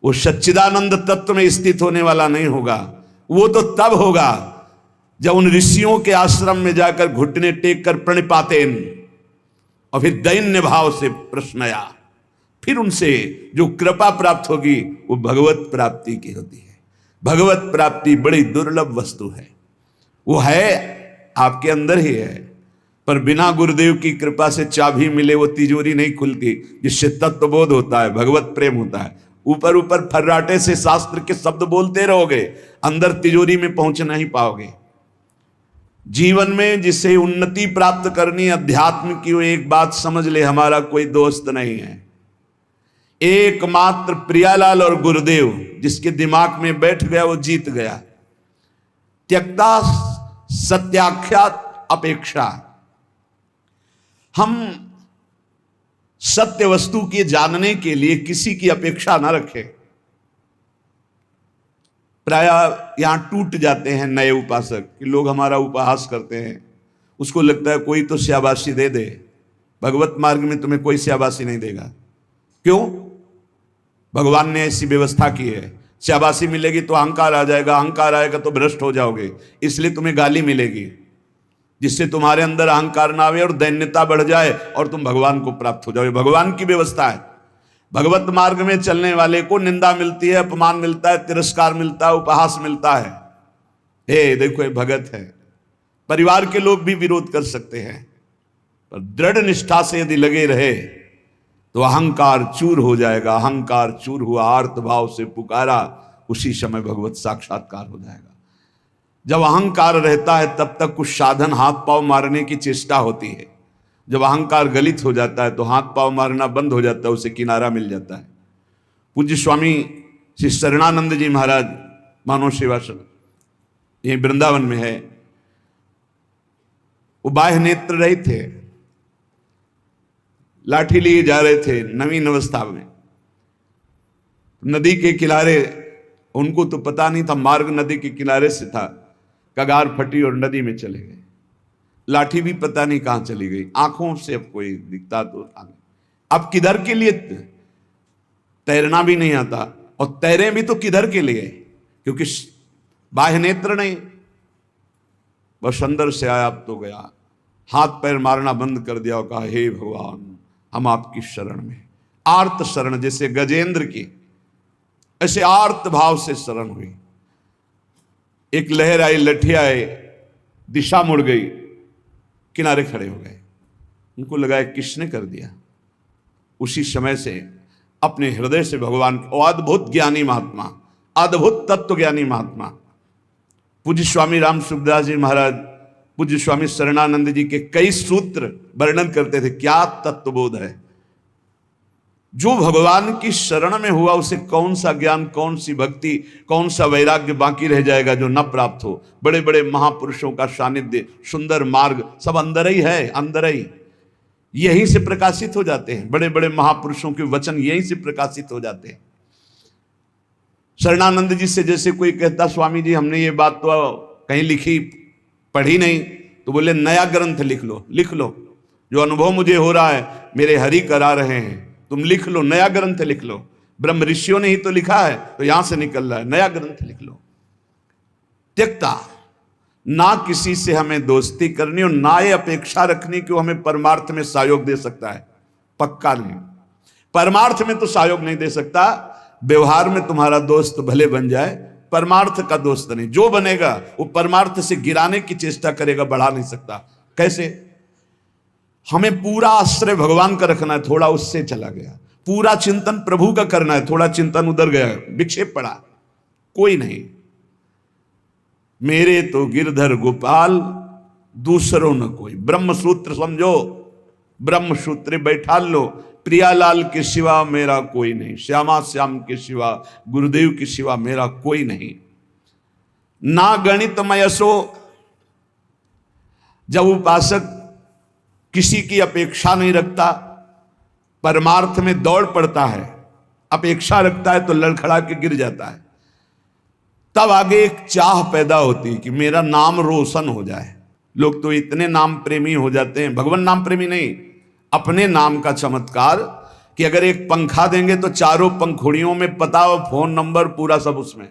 वो सच्चिदानंद तत्व में स्थित होने वाला नहीं होगा। वो तो तब होगा जब उन ऋषियों के आश्रम में जाकर घुटने टेक कर प्रणिपातेन और फिर दैन्य भाव से प्रश्नया, फिर उनसे जो कृपा प्राप्त होगी वो भगवत प्राप्ति की होती है। भगवत प्राप्ति बड़ी दुर्लभ वस्तु है। वो है, आपके अंदर ही है, पर बिना गुरुदेव की कृपा से चाबी मिले वो तिजोरी नहीं खुलती, जिससे तत्वबोध होता है, भगवत प्रेम होता है। ऊपर ऊपर फर्राटे से शास्त्र के शब्द बोलते रहोगे, अंदर तिजोरी में पहुंच नहीं पाओगे। जीवन में जिसे उन्नति प्राप्त करनी अध्यात्म की, वो एक बात समझ ले, हमारा कोई दोस्त नहीं है, एकमात्र प्रियालाल और गुरुदेव जिसके दिमाग में बैठ गया वो जीत गया। त्यक्ता सत्याख्यात अपेक्षा, हम सत्य वस्तु के जानने के लिए किसी की अपेक्षा ना रखें। प्राय यहां टूट जाते हैं नए उपासक कि लोग हमारा उपहास करते हैं, उसको लगता है कोई तो शाबाशी दे दे। भगवत मार्ग में तुम्हें कोई शाबाशी नहीं देगा। क्यों? भगवान ने ऐसी व्यवस्था की है, शाबाशी मिलेगी तो अहंकार आ जाएगा, अहंकार आएगा तो भ्रष्ट हो जाओगे, इसलिए तुम्हें गाली मिलेगी, जिससे तुम्हारे अंदर अहंकार ना आवे और दैन्यता बढ़ जाए और तुम भगवान को प्राप्त हो जाओगे। भगवान की व्यवस्था है। भगवत मार्ग में चलने वाले को निंदा मिलती है, अपमान मिलता है, तिरस्कार मिलता है, उपहास मिलता है। हे देखो, ये भगत है। परिवार के लोग भी विरोध कर सकते हैं, पर दृढ़ निष्ठा से यदि लगे रहे तो अहंकार चूर हो जाएगा। अहंकार चूर हुआ, आर्त भाव से पुकारा, उसी समय भगवत साक्षात्कार हो जाएगा। जब अहंकार रहता है तब तक कुछ साधन हाथ पांव मारने की चेष्टा होती है। जब अहंकार गलित हो जाता है तो हाथ पांव मारना बंद हो जाता है, उसे किनारा मिल जाता है। पूज्य स्वामी श्री शरणानंद जी महाराज मानव सेवाश्रम यही वृंदावन में है, वो बाह्य नेत्र रहित थे, लाठी लिए जा रहे थे नवीन अवस्था में, नदी के किनारे, उनको तो पता नहीं था मार्ग नदी के किनारे से था, कगार फटी और नदी में चले गए। लाठी भी पता नहीं कहां चली गई, आंखों से अब कोई दिखता तो अब किधर के लिए, तैरना भी नहीं आता, और तैरे भी तो किधर के लिए, क्योंकि बाह्य नेत्र नहीं, बस अंदर से आया अब तो गया, हाथ पैर मारना बंद कर दिया और कहा हे भगवान हम आपकी शरण में। आर्त शरण, जैसे गजेंद्र की, ऐसे आर्त भाव से शरण हुई। एक लहर आई, लठी आए, दिशा मुड़ गई, किनारे खड़े हो गए। उनको लगा किसने कर दिया। उसी समय से अपने हृदय से भगवान, अद्भुत ज्ञानी महात्मा, अद्भुत तत्व ज्ञानी महात्मा पूज्य स्वामी राम सुखदास जी महाराज, पूज्य स्वामी शरणानंद जी के कई सूत्र वर्णन करते थे। क्या तत्वबोध है। जो भगवान की शरण में हुआ उसे कौन सा ज्ञान, कौन सी भक्ति, कौन सा वैराग्य बाकी रह जाएगा जो न प्राप्त हो। बड़े बड़े महापुरुषों का सानिध्य, सुंदर मार्ग सब अंदर ही है, अंदर ही, यहीं से प्रकाशित हो जाते हैं। बड़े बड़े महापुरुषों के वचन यहीं से प्रकाशित हो जाते हैं। शरणानंद जी से जैसे कोई कहता स्वामी जी हमने ये बात तो कहीं लिखी पढ़ी नहीं, तो बोले नया ग्रंथ लिख लो, लिख लो, जो अनुभव मुझे हो रहा है मेरे हरि करा रहे हैं, तुम लिख लो, नया ग्रंथ लिख लो। ब्रह्म ऋषियों ने ही तो लिखा है, तो यहां से निकल रहा है, नया ग्रंथ लिख लो। त्यक्ता, ना किसी से हमें दोस्ती करनी और ना ये अपेक्षा रखनी कि वो हमें परमार्थ में सहयोग दे सकता है। पक्का नहीं, परमार्थ में तो सहयोग नहीं दे सकता। व्यवहार में तुम्हारा दोस्त भले बन जाए, परमार्थ का दोस्त नहीं। जो बनेगा वो परमार्थ से गिराने की चेष्टा करेगा, बढ़ा नहीं सकता। कैसे? हमें पूरा आश्रय भगवान का रखना है, थोड़ा उससे चला गया। पूरा चिंतन प्रभु का करना है, थोड़ा चिंतन उधर गया, विक्षेप पड़ा, कोई नहीं। मेरे तो गिरधर गोपाल, दूसरों न कोई। ब्रह्म सूत्र समझो, ब्रह्म सूत्र बैठा लो, प्रियालाल के सिवा मेरा कोई नहीं, श्यामा श्याम के सिवा, गुरुदेव के सिवा मेरा कोई नहीं। ना गणित मयसो, जब उपासक किसी की अपेक्षा नहीं रखता, परमार्थ में दौड़ पड़ता है, अपेक्षा रखता है तो लड़खड़ा के गिर जाता है। तब आगे एक चाह पैदा होती कि मेरा नाम रोशन हो जाए। लोग तो इतने नाम प्रेमी हो जाते हैं, भगवान नाम प्रेमी नहीं, अपने नाम का चमत्कार, कि अगर एक पंखा देंगे तो चारों पंखुड़ियों में पता और फोन नंबर पूरा सब उसमें,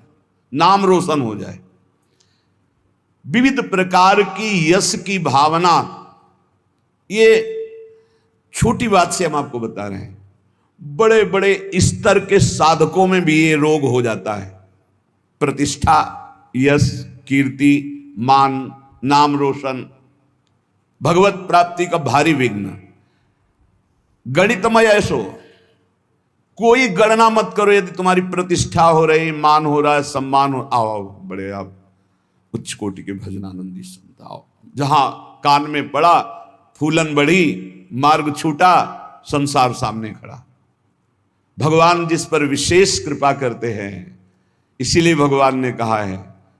नाम रोशन हो जाए। विविध प्रकार की यश की भावना, ये छोटी बात से हम आपको बता रहे हैं, बड़े बड़े स्तर के साधकों में भी ये रोग हो जाता है। प्रतिष्ठा, यश, कीर्ति, मान, नाम रोशन, भगवत प्राप्ति का भारी विघ्न। गणितमय ऐसो, कोई गणना मत करो। यदि तुम्हारी प्रतिष्ठा हो रही, मान हो रहा है, सम्मान हो, आओ बड़े आप उच्च कोटि के भजनानंदी संत आओ। जहां कान में पड़ा, फूलन बढ़ी, मार्ग छूटा, संसार सामने खड़ा। भगवान जिस पर विशेष कृपा करते हैं, इसीलिए भगवान ने कहा है,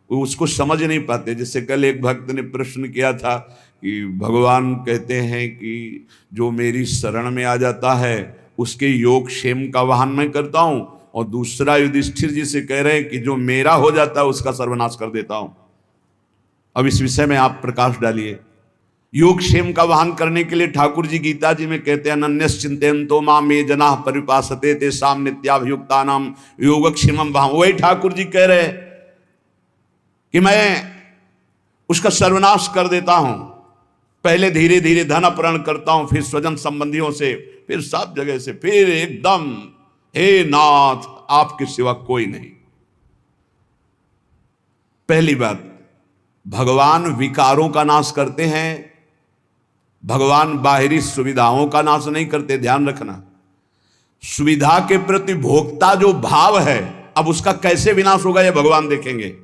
वो उसको समझ नहीं पाते। जैसे कल एक भक्त ने प्रश्न किया था कि भगवान कहते हैं कि जो मेरी शरण में आ जाता है उसके योग क्षेम का वाहन मैं करता हूं, और दूसरा युधिष्ठिर जी से कह रहे हैं कि जो मेरा हो जाता है उसका सर्वनाश कर देता हूं। अब इस विषय में आप प्रकाश डालिए। योग क्षेम का वाहन करने के लिए ठाकुर जी गीता जी में कहते हैं, अनन्यस चिंतयन्तो माम ये जनाः परिपासते तेषां नित्याभियुक्तानां योगक्षेमं वहां। वही ठाकुर जी कह रहे हैं कि मैं उसका सर्वनाश कर देता हूं। पहले धीरे धीरे धन अपहरण करता हूं, फिर स्वजन संबंधियों से, फिर सब जगह से, फिर एकदम हे नाथ आपके सिवा कोई नहीं। पहली बात, भगवान विकारों का नाश करते हैं, भगवान बाहरी सुविधाओं का नाश नहीं करते। ध्यान रखना, सुविधा के प्रति भोक्ता जो भाव है, अब उसका कैसे विनाश होगा यह भगवान देखेंगे।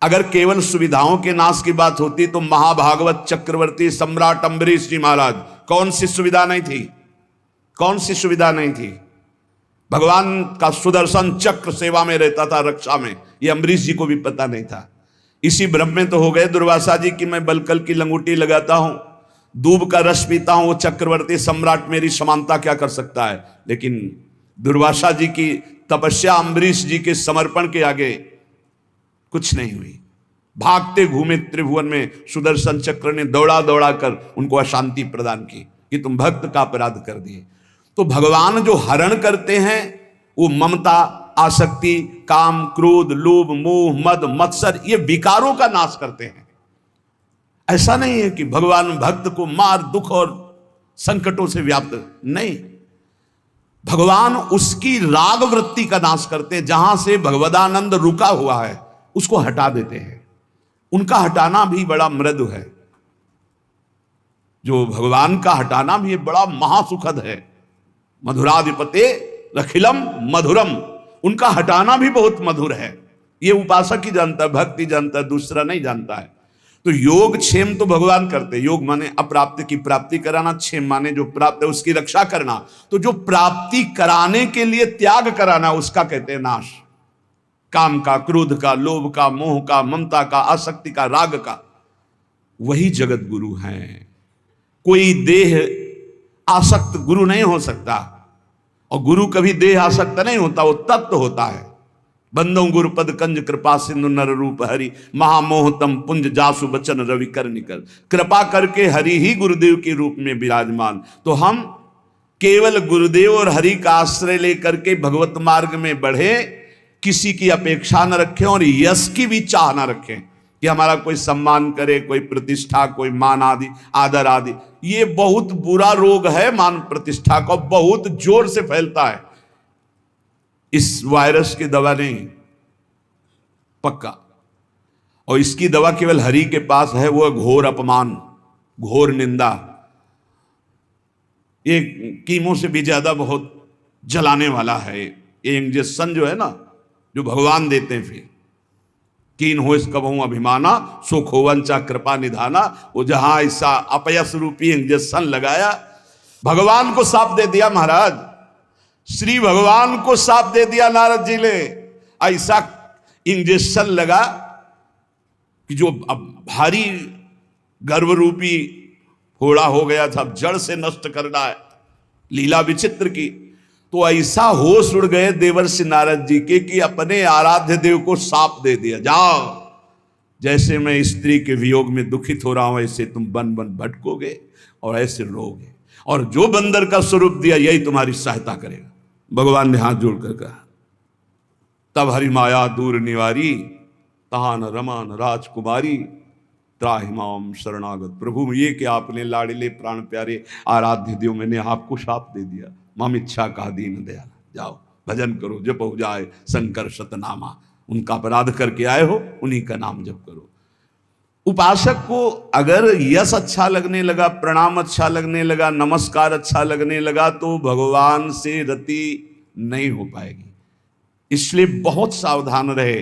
अगर केवल सुविधाओं के नाश की बात होती तो महाभागवत चक्रवर्ती सम्राट अम्बरीश जी महाराज, कौन सी सुविधा नहीं थी, कौन सी सुविधा नहीं थी। भगवान का सुदर्शन चक्र सेवा में रहता था, रक्षा में, ये अम्बरीश जी को भी पता नहीं था। इसी भ्रम में तो हो गए दुर्वासा जी कि मैं बलकल की लंगूटी लगाता हूं, दूब का रस पीता हूं, वो चक्रवर्ती सम्राट मेरी समानता क्या कर सकता है। लेकिन दुर्वासा जी की तपस्या अम्बरीश जी के समर्पण के आगे कुछ नहीं हुई। भागते घूमे त्रिभुवन में सुदर्शन चक्र ने दौड़ा दौड़ा कर उनको अशांति प्रदान की कि तुम भक्त का अपराध कर दिए। तो भगवान जो हरण करते हैं वो ममता, आसक्ति, काम, क्रोध, लोभ, मोह, मद, मत्सर, ये विकारों का नाश करते हैं। ऐसा नहीं है कि भगवान भक्त को मार, दुख और संकटों से व्याप्त, नहीं। भगवान उसकी राग वृत्ति का नाश करते हैं। जहां से भगवदानंद रुका हुआ है उसको हटा देते हैं। उनका हटाना भी बड़ा मृदु है, जो भगवान का हटाना भी बड़ा महासुखद है। मधुराधिपते रखिलम मधुरम, उनका हटाना भी बहुत मधुर है। ये उपासक ही जानता है, भक्ति जानता है, दूसरा नहीं जानता है। तो योग क्षेम तो भगवान करते। योग माने अप्राप्त की प्राप्ति कराना, क्षेम माने जो प्राप्त है उसकी रक्षा करना। तो जो प्राप्ति कराने के लिए त्याग कराना उसका कहते हैं नाश। काम का, क्रोध का, लोभ का, मोह का, ममता का, आसक्ति का, राग का, वही जगत गुरु हैं। कोई देह आसक्त गुरु नहीं हो सकता, और गुरु कभी देह आसक्त नहीं होता, वो तत्व होता है। बंदो गुरुपद कंज कृपा सिंधु नर रूप हरि, महामोहतम पुंज जासु बचन रवि कर निकल। कृपा करके हरि ही गुरुदेव के रूप में विराजमान। तो हम केवल गुरुदेव और हरि का आश्रय लेकर के भगवत मार्ग में बढ़े, किसी की अपेक्षा न रखें और यश की भी चाह न रखें कि हमारा कोई सम्मान करे, कोई प्रतिष्ठा, कोई मान आदि, आदर आदि। ये बहुत बुरा रोग है, मान प्रतिष्ठा का बहुत जोर से फैलता है। इस वायरस की दवा नहीं पक्का, और इसकी दवा केवल हरि के पास है, वो घोर अपमान, घोर निंदा। ये कीमो से भी ज्यादा बहुत जलाने वाला है ये इंजेक्शन जो है ना, जो भगवान देते हैं। फिर कीन हो कबहू अभिमाना सो खोवंचा कृपा निधाना। वो जहां ऐसा अपयस रूपी इंजेक्शन लगाया, भगवान को साफ दे दिया महाराज, श्री भगवान को साफ दे दिया नारद जी ने। ऐसा इंजेक्शन लगा कि जो अब भारी गर्भ रूपी फोड़ा हो गया था, अब जड़ से नष्ट करना है, लीला विचित्र की। तो ऐसा होश उड़ गए देवर्षि नारद जी के कि अपने आराध्य देव को साप दे दिया, जाओ, जैसे मैं स्त्री के वियोग में दुखित हो रहा हूं ऐसे तुम बन बन भटकोगे और ऐसे रोगे, और जो बंदर का स्वरूप दिया यही तुम्हारी सहायता करेगा। भगवान ने हाथ जोड़कर कहा, तब हरि माया दूर निवारी, तहान रमान राजकुमारी, त्राहिमाम शरणागत प्रभु। ये कि आपने लाड़िले प्राण प्यारे आराध्य देव, मैंने आपको शाप दे दिया, माम इच्छा का दीन दयाल, जाओ भजन करो, जप हो जाए शंकर शतनामा। उनका अपराध करके आए हो, उन्हीं का नाम जप करो। उपासक को अगर यश अच्छा लगने लगा, प्रणाम अच्छा लगने लगा, नमस्कार अच्छा लगने लगा, तो भगवान से रति नहीं हो पाएगी। इसलिए बहुत सावधान रहे।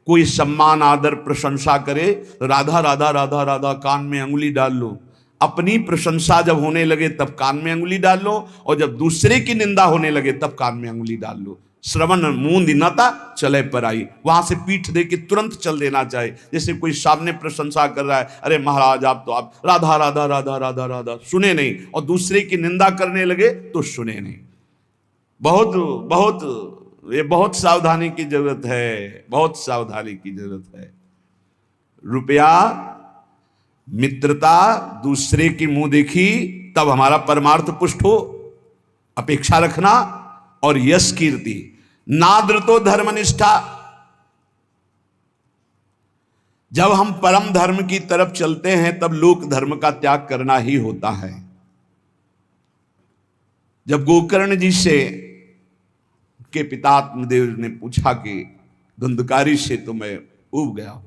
कोई सम्मान आदर प्रशंसा करे, राधा राधा राधा राधा कान में अंगुली डाल लो। अपनी प्रशंसा जब होने लगे तब कान में अंगुली डाल लो, और जब दूसरे की निंदा होने लगे तब कान में अंगुली डाल लो। श्रवण मूंद नता चले पर आई, वहां से पीठ दे के तुरंत चल देना चाहिए। जैसे कोई सामने प्रशंसा कर रहा है, अरे महाराज आप राधा राधा राधा राधा राधा, सुने नहीं, और दूसरे की निंदा करने लगे तो सुने नहीं। बहुत सावधानी की जरूरत है, बहुत सावधानी की जरूरत है। रुपया, मित्रता, दूसरे की मुंह देखी, तब हमारा परमार्थ पुष्ट हो, अपेक्षा रखना, और यश कीर्ति, नाद्र तो धर्मनिष्ठा। जब हम परम धर्म की तरफ चलते हैं तब लोक धर्म का त्याग करना ही होता है। जब गोकर्ण जी से के पिता आत्मदेव ने पूछा कि धुंधकारी से तो मैं ऊब गया हूं,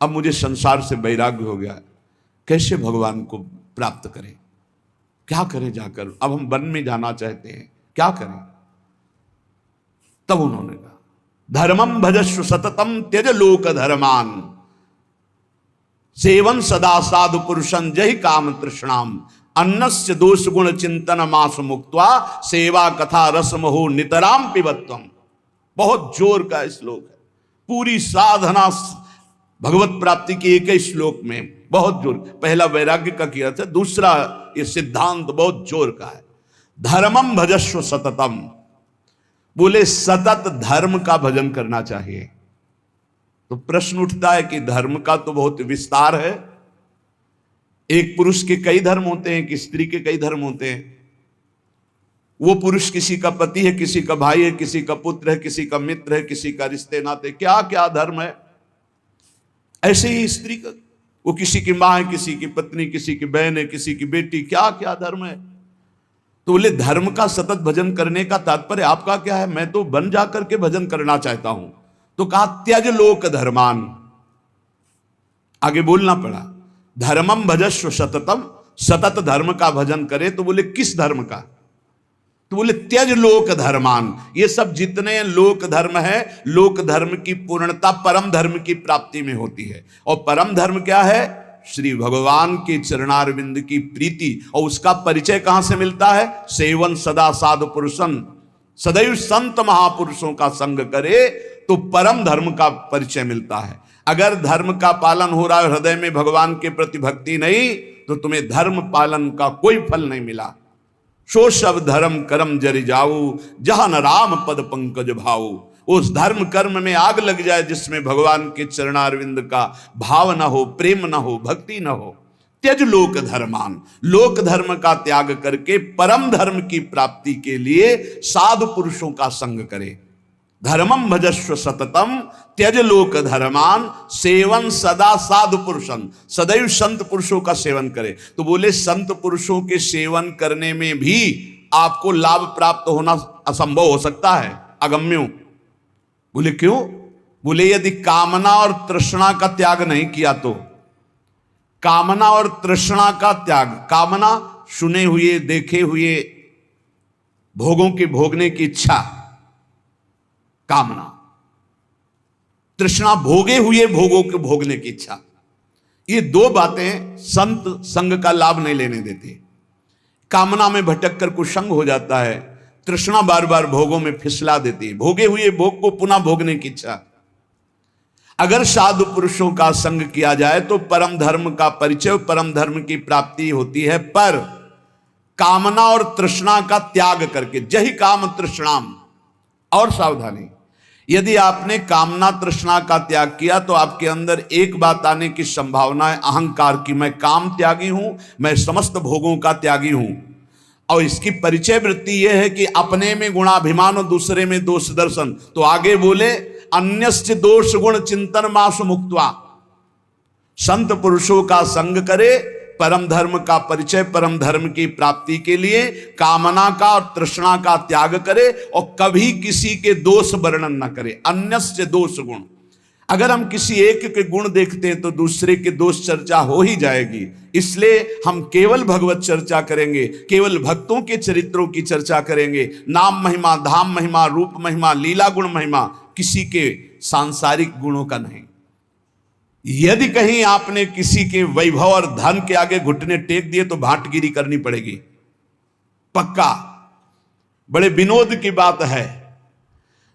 अब मुझे संसार से वैराग्य हो गया, कैसे भगवान को प्राप्त करें, क्या करें जाकर, अब हम वन में जाना चाहते हैं, क्या करें? तब उन्होंने कहा, धर्मम भजस्व सततम त्यज लोक धर्मान, सेवन सदा साधु पुरुषं जहि काम तृष्णाम, अन्नस्य दोष गुण चिंतन मास मुक्त्वा, सेवा कथा रसमहो नितराम पिबत्वम। बहुत जोर का श्लोक है। पूरी साधना भगवत प्राप्ति की एक ही श्लोक में बहुत जोर। पहला वैराग्य का किया था, दूसरा ये सिद्धांत बहुत जोर का है। धर्मम भजस्व सततम, बोले सतत धर्म का भजन करना चाहिए। तो प्रश्न उठता है कि धर्म का तो बहुत विस्तार है। एक पुरुष के कई धर्म होते हैं, कि स्त्री के कई धर्म होते हैं। वो पुरुष किसी का पति है, किसी का भाई है, किसी का पुत्र है, किसी का मित्र है, किसी का रिश्ते नाते, क्या क्या धर्म है। ऐसे ही स्त्री का, वो किसी की मां है, किसी की पत्नी, किसी की बहन है, किसी की बेटी, क्या क्या धर्म है। तो बोले धर्म का सतत भजन करने का तात्पर्य आपका क्या है? मैं तो वन जाकर के भजन करना चाहता हूं। तो कहा त्यज लोक धर्मान, आगे बोलना पड़ा, धर्मम भजस्व सततम, सतत धर्म का भजन करे। तो बोले किस धर्म का? तो बोले त्यज लोक धर्मान। ये सब जितने लोक धर्म है, लोक धर्म की पूर्णता परम धर्म की प्राप्ति में होती है। और परम धर्म क्या है? श्री भगवान के चरणारविंद की प्रीति। और उसका परिचय कहां से मिलता है? सेवन सदा साधु पुरुषन, सदैव संत महापुरुषों का संग करे तो परम धर्म का परिचय मिलता है। अगर धर्म का पालन हो रहा है, हृदय में भगवान के प्रति भक्ति नहीं, तो तुम्हें धर्म पालन का कोई फल नहीं मिला। सो सब धर्म कर्म जरि जाऊ, जहां न राम पद पंकज भाऊ। उस धर्म कर्म में आग लग जाए जिसमें भगवान के चरणारविंद का भाव न हो, प्रेम न हो, भक्ति न हो। त्यज लोक धर्मान, लोक धर्म का त्याग करके परम धर्म की प्राप्ति के लिए साधु पुरुषों का संग करे। धर्मम भजस्व सततम त्यज लोक धर्मान, सेवन सदा साधु पुरुषन, सदैव संत पुरुषों का सेवन करे। तो बोले संत पुरुषों के सेवन करने में भी आपको लाभ प्राप्त होना असंभव हो सकता है, अगम्यो। बोले क्यों? बोले यदि कामना और तृष्णा का त्याग नहीं किया तो। कामना और तृष्णा का त्याग, कामना सुने हुए देखे हुए भोगों के भोगने की इच्छा, कामना, तृष्णा भोगे हुए भोगों के भोगने की इच्छा। ये दो बातें संत संग का लाभ नहीं लेने देते। कामना में भटक कर कुसंग हो जाता है, तृष्णा बार बार भोगों में फिसला देती है, भोगे हुए भोग को पुनः भोगने की इच्छा। अगर साधु पुरुषों का संग किया जाए तो परम धर्म का परिचय, परम धर्म की प्राप्ति होती है। पर कामना और तृष्णा का त्याग करके, जहि काम तृष्णाम। और सावधानी, यदि आपने कामना तृष्णा का त्याग किया तो आपके अंदर एक बात आने की संभावना है, अहंकार की। मैं काम त्यागी हूं, मैं समस्त भोगों का त्यागी हूं। और इसकी परिचय वृत्ति यह है कि अपने में गुणाभिमान और दूसरे में दोष दर्शन। तो आगे बोले अन्यस्य दोष गुण चिंतन मास मुक्त्वा, संत पुरुषों का संग करे, परम धर्म का परिचय, परम धर्म की प्राप्ति के लिए कामना का और तृष्णा का त्याग करे और कभी किसी के दोष वर्णन न करे। अन्यस्य दोष गुण, अगर हम किसी एक के गुण देखते हैं तो दूसरे के दोष चर्चा हो ही जाएगी। इसलिए हम केवल भगवत चर्चा करेंगे, केवल भक्तों के चरित्रों की चर्चा करेंगे। नाम महिमा, धाम महिमा, रूप महिमा, लीला गुण महिमा, किसी के सांसारिक गुणों का नहीं। यदि कहीं आपने किसी के वैभव और धन के आगे घुटने टेक दिए तो भाटगिरी करनी पड़ेगी, पक्का। बड़े विनोद की बात है,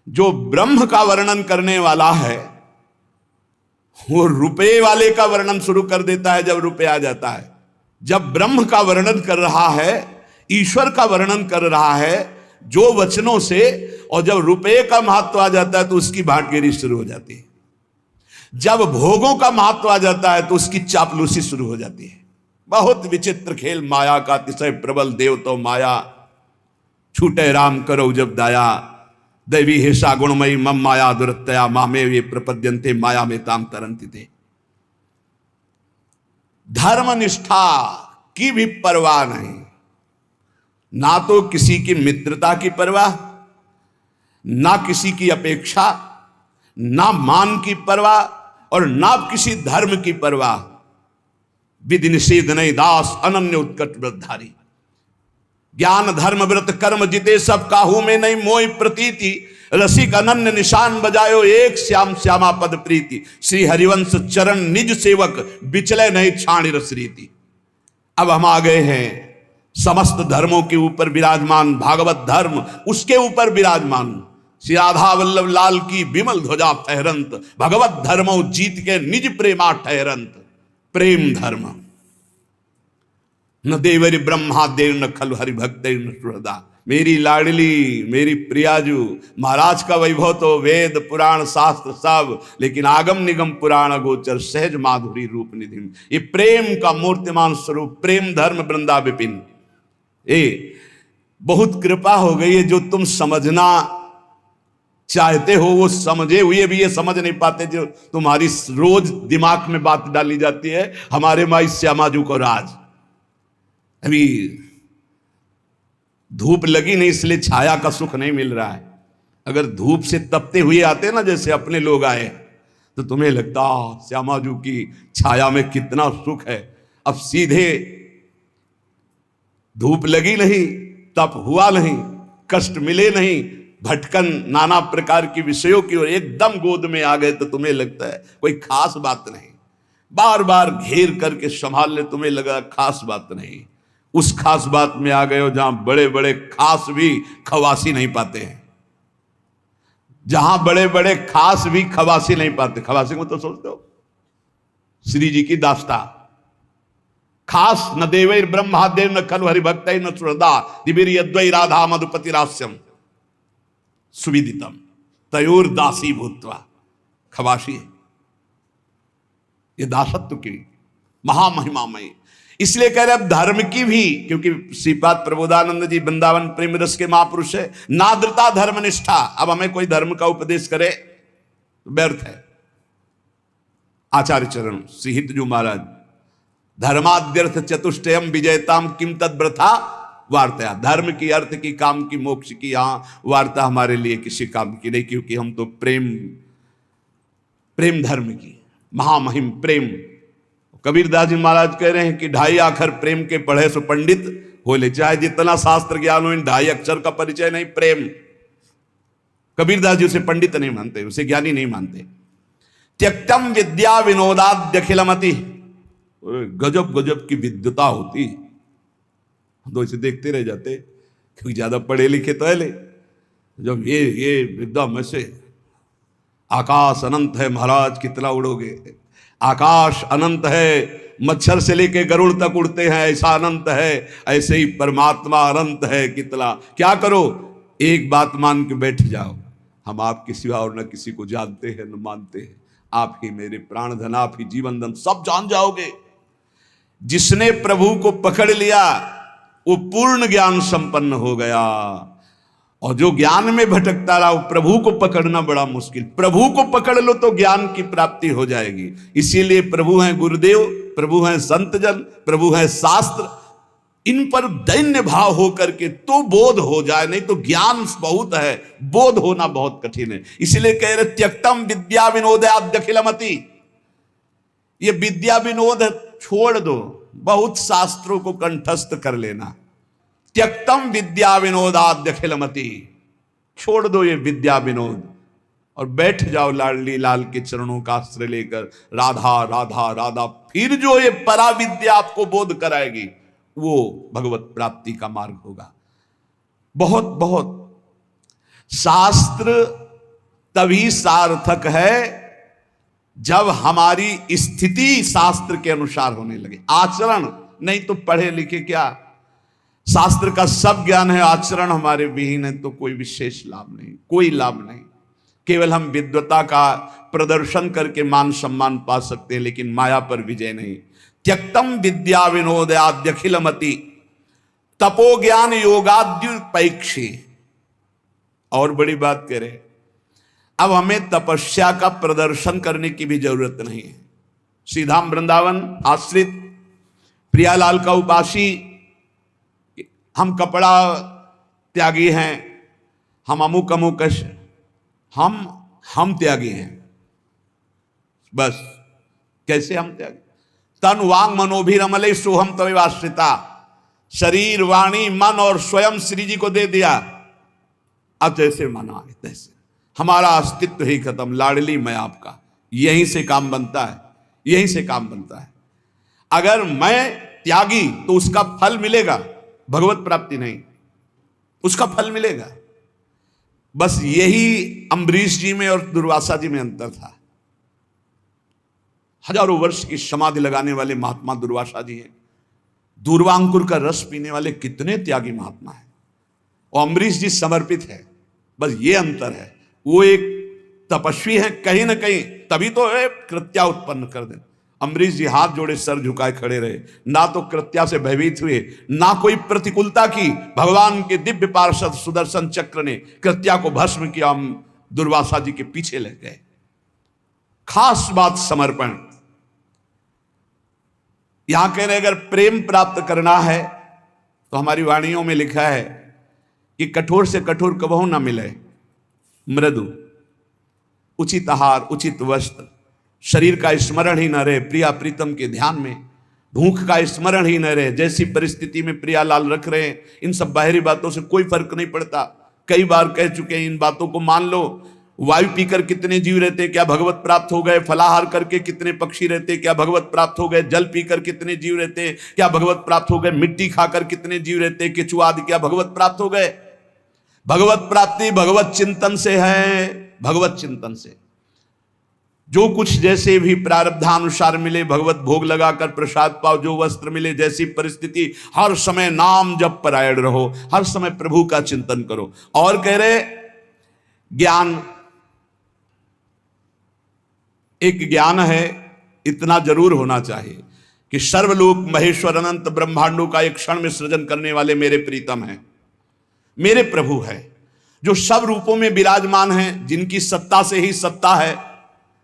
जो ब्रह्म का वर्णन करने वाला है वो रुपए वाले का वर्णन शुरू कर देता है जब रुपए आ जाता है। जब ब्रह्म का वर्णन कर रहा है, ईश्वर का वर्णन कर रहा है जो वचनों से, और जब रुपए का महत्व आ जाता है तो उसकी भाटगिरी शुरू हो जाती है। जब भोगों का महत्व आ जाता है तो उसकी चापलूसी शुरू हो जाती है। बहुत विचित्र खेल माया का, अतिशय प्रबल देव तो माया, छूटे राम करो जब दाया, दैवी हेषा गुणमयी मम माया दुरत्या, मामे वे प्रपद्यन्ते माया में ताम तरंति थे। धर्म निष्ठा की भी परवाह नहीं, ना तो किसी की मित्रता की परवाह, ना किसी की अपेक्षा, ना मान की परवाह, और ना किसी धर्म की परवाह। विधि निषेध नहीं दास अनन्य उत्कट व्रतधारी, ज्ञान धर्म व्रत कर्म जिते सब काहू में नहीं मोहि प्रतीति, रसिक अनन्य निशान बजायो एक श्याम श्यामा पद प्रीति, श्री हरिवंश चरण निज सेवक बिचले नहीं छाणी रस रीति। अब हम आ गए हैं समस्त धर्मों के ऊपर विराजमान, भागवत धर्म उसके ऊपर विराजमान, श्री राधा वल्लभ लाल की विमल ध्वजा फहरंत, भगवत धर्मो जीत के निज प्रेमा ठहरंत। प्रेम धर्म न देवरी ब्रह्मा देव न खल हरि भक्त न सुहृदा। मेरी लाडली, मेरी प्रियाजू, महाराज का वैभव तो वेद पुराण शास्त्र सब, लेकिन आगम निगम पुराण गोचर सहज माधुरी रूप निधि। ये प्रेम का मूर्तिमान स्वरूप, प्रेम धर्म वृंदा विपिन। बहुत कृपा हो गई है, जो तुम समझना चाहते हो वो समझे हुए भी ये समझ नहीं पाते, जो तुम्हारी रोज दिमाग में बात डाली जाती है। हमारे माई श्यामाजू को राज, अभी धूप लगी नहीं इसलिए छाया का सुख नहीं मिल रहा है। अगर धूप से तपते हुए आते ना, जैसे अपने लोग आए, तो तुम्हें लगता श्यामाजू की छाया में कितना सुख है। अब सीधे धूप लगी नहीं, तप हुआ नहीं, कष्ट मिले नहीं, भटकन नाना प्रकार की विषयों की ओर एकदम गोद में आ गए, तो तुम्हें लगता है कोई खास बात नहीं। बार बार घेर करके संभाल ले, तुम्हें लगा खास बात नहीं। उस खास बात में आ गए हो जहां बड़े बड़े खास भी खवासी नहीं पाते हैं, जहां बड़े बड़े खास भी खवासी नहीं पाते। खवासी को तो सोचते हो श्री जी की दास्ता, खास न देवैर ब्रह्मा देव न खलु हरि भक्त न सुहृदा, दिवीर यद्वै राधा मधुपति रास्यम सुविदितम तयोर दासी भूत्वा। खवासी है ये दासत्व की महामहिमामयी। इसलिए कह रहे अब धर्म की भी, क्योंकि श्रीपाद प्रबोधानंद जी वृंदावन प्रेम रस के महापुरुष है, नाद्रता धर्म निष्ठा। अब हमें कोई धर्म का उपदेश करे तो व्यर्थ है। आचार्य चरण श्री हितजू महाराज, धर्माद्यर्थ चतुष्टयम विजयताम किम तद्व्रथा वार्ता। धर्म की, अर्थ की, काम की, मोक्ष की यहां वार्ता हमारे लिए किसी काम की नहीं, क्योंकि हम तो प्रेम धर्म की महामहिम प्रेम। कबीरदास जी महाराज कह रहे हैं कि 2.5 अक्षर प्रेम के पढ़े सो पंडित हो ले, चाहे जितना शास्त्र ज्ञान हो, इन 2.5 अक्षर का परिचय नहीं प्रेम। कबीरदास जी उसे पंडित नहीं मानते, उसे ज्ञानी नहीं मानते। त्यक्तम विद्या विनोदाद्यखिलमति, गजब गजब की विद्वता होती, तो इसे देखते रह जाते, क्योंकि ज्यादा पढ़े लिखे तो है ले। जब ये एकदम ऐसे आकाश अनंत है महाराज, कितना उड़ोगे, आकाश अनंत है, मच्छर से लेके गरुड़ तक उड़ते हैं, ऐसा अनंत है। ऐसे ही परमात्मा अनंत है, कितना क्या करो, एक बात मान के बैठ जाओ, हम आपके सिवा और न किसी को जानते हैं न मानते हैं, आप ही मेरे प्राण धन, आप ही जीवन धन, सब जान जाओगे। जिसने प्रभु को पकड़ लिया वो पूर्ण ज्ञान संपन्न हो गया, और जो ज्ञान में भटकता रहा वो प्रभु को पकड़ना बड़ा मुश्किल। प्रभु को पकड़ लो तो ज्ञान की प्राप्ति हो जाएगी। इसीलिए प्रभु हैं गुरुदेव, प्रभु हैं संतजन, प्रभु हैं शास्त्र, इन पर दैन्य भाव हो करके तो बोध हो जाए, नहीं तो ज्ञान बहुत है, बोध होना बहुत कठिन है। इसलिए कह रहे त्यक्तम विद्या विनोदाद्यखिलमति, ये विद्या विनोद छोड़ दो, बहुत शास्त्रों को कंठस्थ कर लेना। त्यक्तम विद्या विनोदाद्यखिलमति, छोड़ दो ये विद्या विनोद और बैठ जाओ लाडली लाल के चरणों का आश्रय लेकर, राधा राधा राधा। फिर जो ये परा विद्या आपको बोध कराएगी वो भगवत प्राप्ति का मार्ग होगा। बहुत बहुत शास्त्र तभी सार्थक है जब हमारी स्थिति शास्त्र के अनुसार होने लगे, आचरण नहीं तो पढ़े लिखे क्या, शास्त्र का सब ज्ञान है, आचरण हमारे विहीन है तो कोई विशेष लाभ नहीं, कोई लाभ नहीं। केवल हम विद्वता का प्रदर्शन करके मान सम्मान पा सकते हैं, लेकिन माया पर विजय नहीं। त्यक्तम विद्या विनोदाद्यखिलमति तपो ज्ञान योगाद्युपैक्षी। और बड़ी बात कह रहे, अब हमें तपस्या का प्रदर्शन करने की भी जरूरत नहीं है। सीधा वृंदावन आश्रित प्रियालाल का उपासी, हम कपड़ा त्यागी हैं, हम अमुक अमुक, हम त्यागी हैं, बस। कैसे हम त्यागी? तन वांग मनोभिरमले सोहम तवेवाश्रिता, शरीर वाणी मन और स्वयं श्री जी को दे दिया। अब जैसे माना तैसे, हमारा अस्तित्व ही खत्म, लाडली मैं आपका। यहीं से काम बनता है, यहीं से काम बनता है। अगर मैं त्यागी तो उसका फल मिलेगा, भगवत प्राप्ति नहीं, उसका फल मिलेगा। बस यही अम्बरीश जी में और दुर्वासा जी में अंतर था। हजारों वर्ष की समाधि लगाने वाले महात्मा दुर्वासा जी हैं, दूर्वांकुर का रस पीने वाले कितने त्यागी महात्मा हैं, और अम्बरीश जी समर्पित है। बस ये अंतर है, वो एक तपस्वी है कहीं ना कहीं, तभी तो कृत्या उत्पन्न कर दे। अम्बरीश जी हाथ जोड़े सर झुकाए खड़े रहे, ना तो कृत्या से भयभीत हुए, ना कोई प्रतिकूलता की। भगवान के दिव्य पार्षद सुदर्शन चक्र ने कृत्या को भस्म किया, हम दुर्वासा जी के पीछे लग गए। खास बात समर्पण। यहां कह रहे अगर प्रेम प्राप्त करना है तो हमारी वाणियों में लिखा है कि कठोर से कठोर कबहू ना मिले, मृदु, उचित आहार, उचित वस्त्र, शरीर का स्मरण ही न रहे, प्रिया प्रीतम के ध्यान में, भूख का स्मरण ही न रहे। जैसी परिस्थिति में प्रियालाल रख रहे हैं, इन सब बाहरी बातों से कोई फर्क नहीं पड़ता। कई बार कह चुके हैं, इन बातों को मान लो। वायु पीकर कितने जीव रहते, क्या भगवत प्राप्त हो गए? फलाहार करके कितने पक्षी रहते, क्या भगवत प्राप्त हो गए? जल पीकर कितने जीव रहते, क्या भगवत प्राप्त हो गए? मिट्टी खाकर कितने जीव रहते, केचुआ आदि, क्या भगवत प्राप्त हो गए? भगवत प्राप्ति भगवत चिंतन से है, भगवत चिंतन से। जो कुछ जैसे भी प्रारब्धानुसार मिले, भगवत भोग लगाकर प्रसाद पाओ, जो वस्त्र मिले, जैसी परिस्थिति, हर समय नाम जप परायण रहो, हर समय प्रभु का चिंतन करो। और कह रहे ज्ञान, एक ज्ञान है, इतना जरूर होना चाहिए कि सर्वलोक महेश्वर अनंत ब्रह्मांडों का एक क्षण में सृजन करने वाले मेरे प्रीतम हैं, मेरे प्रभु है, जो सब रूपों में विराजमान हैं, जिनकी सत्ता से ही सत्ता है,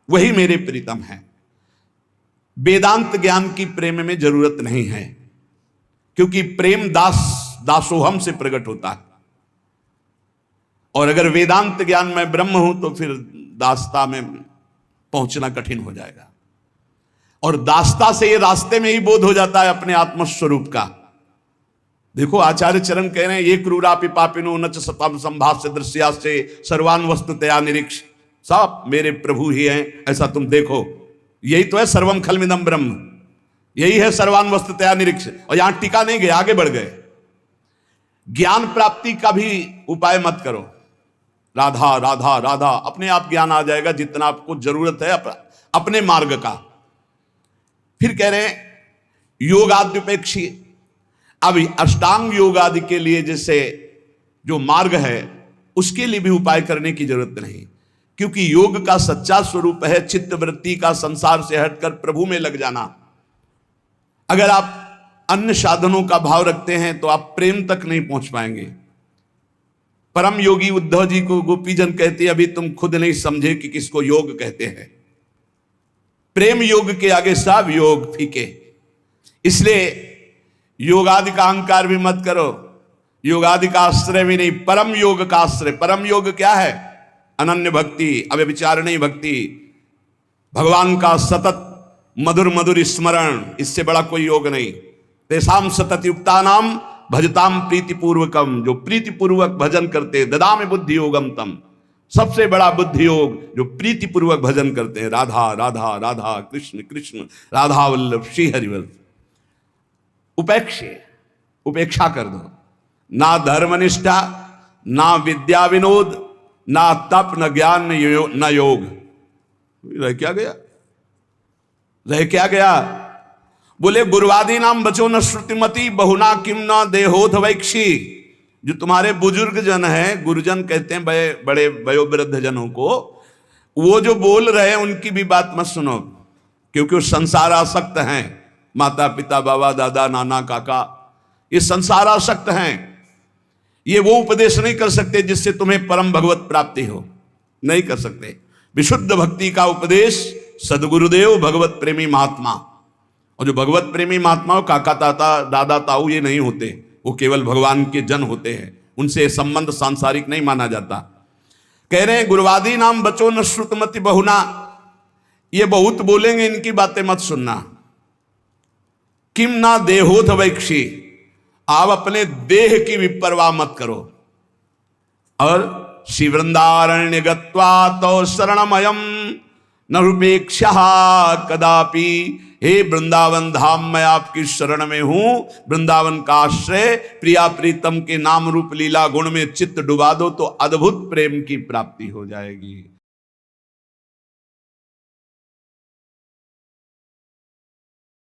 वही मेरे प्रीतम हैं। वेदांत ज्ञान की प्रेम में जरूरत नहीं है, क्योंकि प्रेम दासोहम से प्रकट होता है। और अगर वेदांत ज्ञान में ब्रह्म हूं तो फिर दासता में पहुंचना कठिन हो जाएगा। और दासता से ये रास्ते में ही बोध हो जाता है अपने आत्मस्वरूप का। देखो आचार्य चरण कह रहे हैं, ये क्रूरापि पापिनो न च सतम संभाष्य दृश्यास्ते सर्वान वस्तुतया निरीक्ष। सब मेरे प्रभु ही हैं, ऐसा तुम देखो। यही तो है सर्वम खलमिदम ब्रह्म, यही है सर्वान वस्तुतया निरीक्ष। और यहां टिका नहीं गए, आगे बढ़ गए। ज्ञान प्राप्ति का भी उपाय मत करो, राधा राधा राधा, अपने आप ज्ञान आ जाएगा जितना आपको जरूरत है अपने मार्ग का। फिर कह रहे हैं योगाद्युपेक्षी। अब अष्टांग योग आदि के लिए जैसे जो मार्ग है, उसके लिए भी उपाय करने की जरूरत नहीं, क्योंकि योग का सच्चा स्वरूप है चित्त वृत्ति का संसार से हटकर प्रभु में लग जाना। अगर आप अन्य साधनों का भाव रखते हैं तो आप प्रेम तक नहीं पहुंच पाएंगे। परम योगी उद्धव जी को गोपीजन कहते, अभी तुम खुद नहीं समझे कि किसको योग कहते हैं। प्रेम योग के आगे सब योग फीके। इसलिए योगादि का अहंकार भी मत करो, योगादि का आश्रय भी नहीं, परम योग का आश्रय। परम योग क्या है? अनन्य भक्ति, अव्यभिचारिणी भक्ति, भगवान का सतत मधुर मधुर स्मरण, इससे बड़ा कोई योग नहीं। तेसाम सतत युक्ता नाम भजताम प्रीतिपूर्वकम, जो प्रीतिपूर्वक भजन करते, ददामि बुद्धि योगम तम, सबसे बड़ा बुद्धि योग जो प्रीतिपूर्वक भजन करते हैं। राधा राधा राधा, कृष्ण कृष्ण, राधा वल्लभ श्री हरिवल्लभ। उपेक्षा कर दो। ना धर्मनिष्ठा, ना विद्या विनोद, ना तप, न ज्ञान, न योग। रह क्या गया? रह क्या गया? बोले गुरुवादी नाम बचो न श्रुतिमती, बहुना किम न देहोध वैक्षी। जो तुम्हारे बुजुर्ग जन हैं, गुरुजन कहते हैं बड़े वयोवृद्ध जनों को, वो जो बोल रहे हैं उनकी भी बात मत सुनो, क्योंकि वो संसार आसक्त हैं। माता पिता, बाबा दादा, नाना काका, ये संसार आसक्त हैं। ये वो उपदेश नहीं कर सकते जिससे तुम्हें परम भगवत प्राप्ति हो, नहीं कर सकते। विशुद्ध भक्ति का उपदेश सदगुरुदेव, भगवत प्रेमी महात्मा। और जो भगवत प्रेमी महात्मा, काका ताता दादा ताऊ ये नहीं होते, वो केवल भगवान के जन होते हैं, उनसे संबंध सांसारिक नहीं माना जाता। कह रहे हैं गुरुवादी नाम बचो न श्रुतमति बहुना, ये बहुत बोलेंगे, इनकी बातें मत सुनना। किम ना देहोध वैक्षी, आप अपने देह की भी परवाह मत करो। और श्री वृंदारण्य गत्वा तो शरणमयम न रूपेक्षा कदापि, हे वृंदावन धाम, मैं आपकी शरण में हूं, वृंदावन का आश्रय, प्रिया प्रीतम के नाम रूप लीला गुण में चित्त डुबा दो तो अद्भुत प्रेम की प्राप्ति हो जाएगी।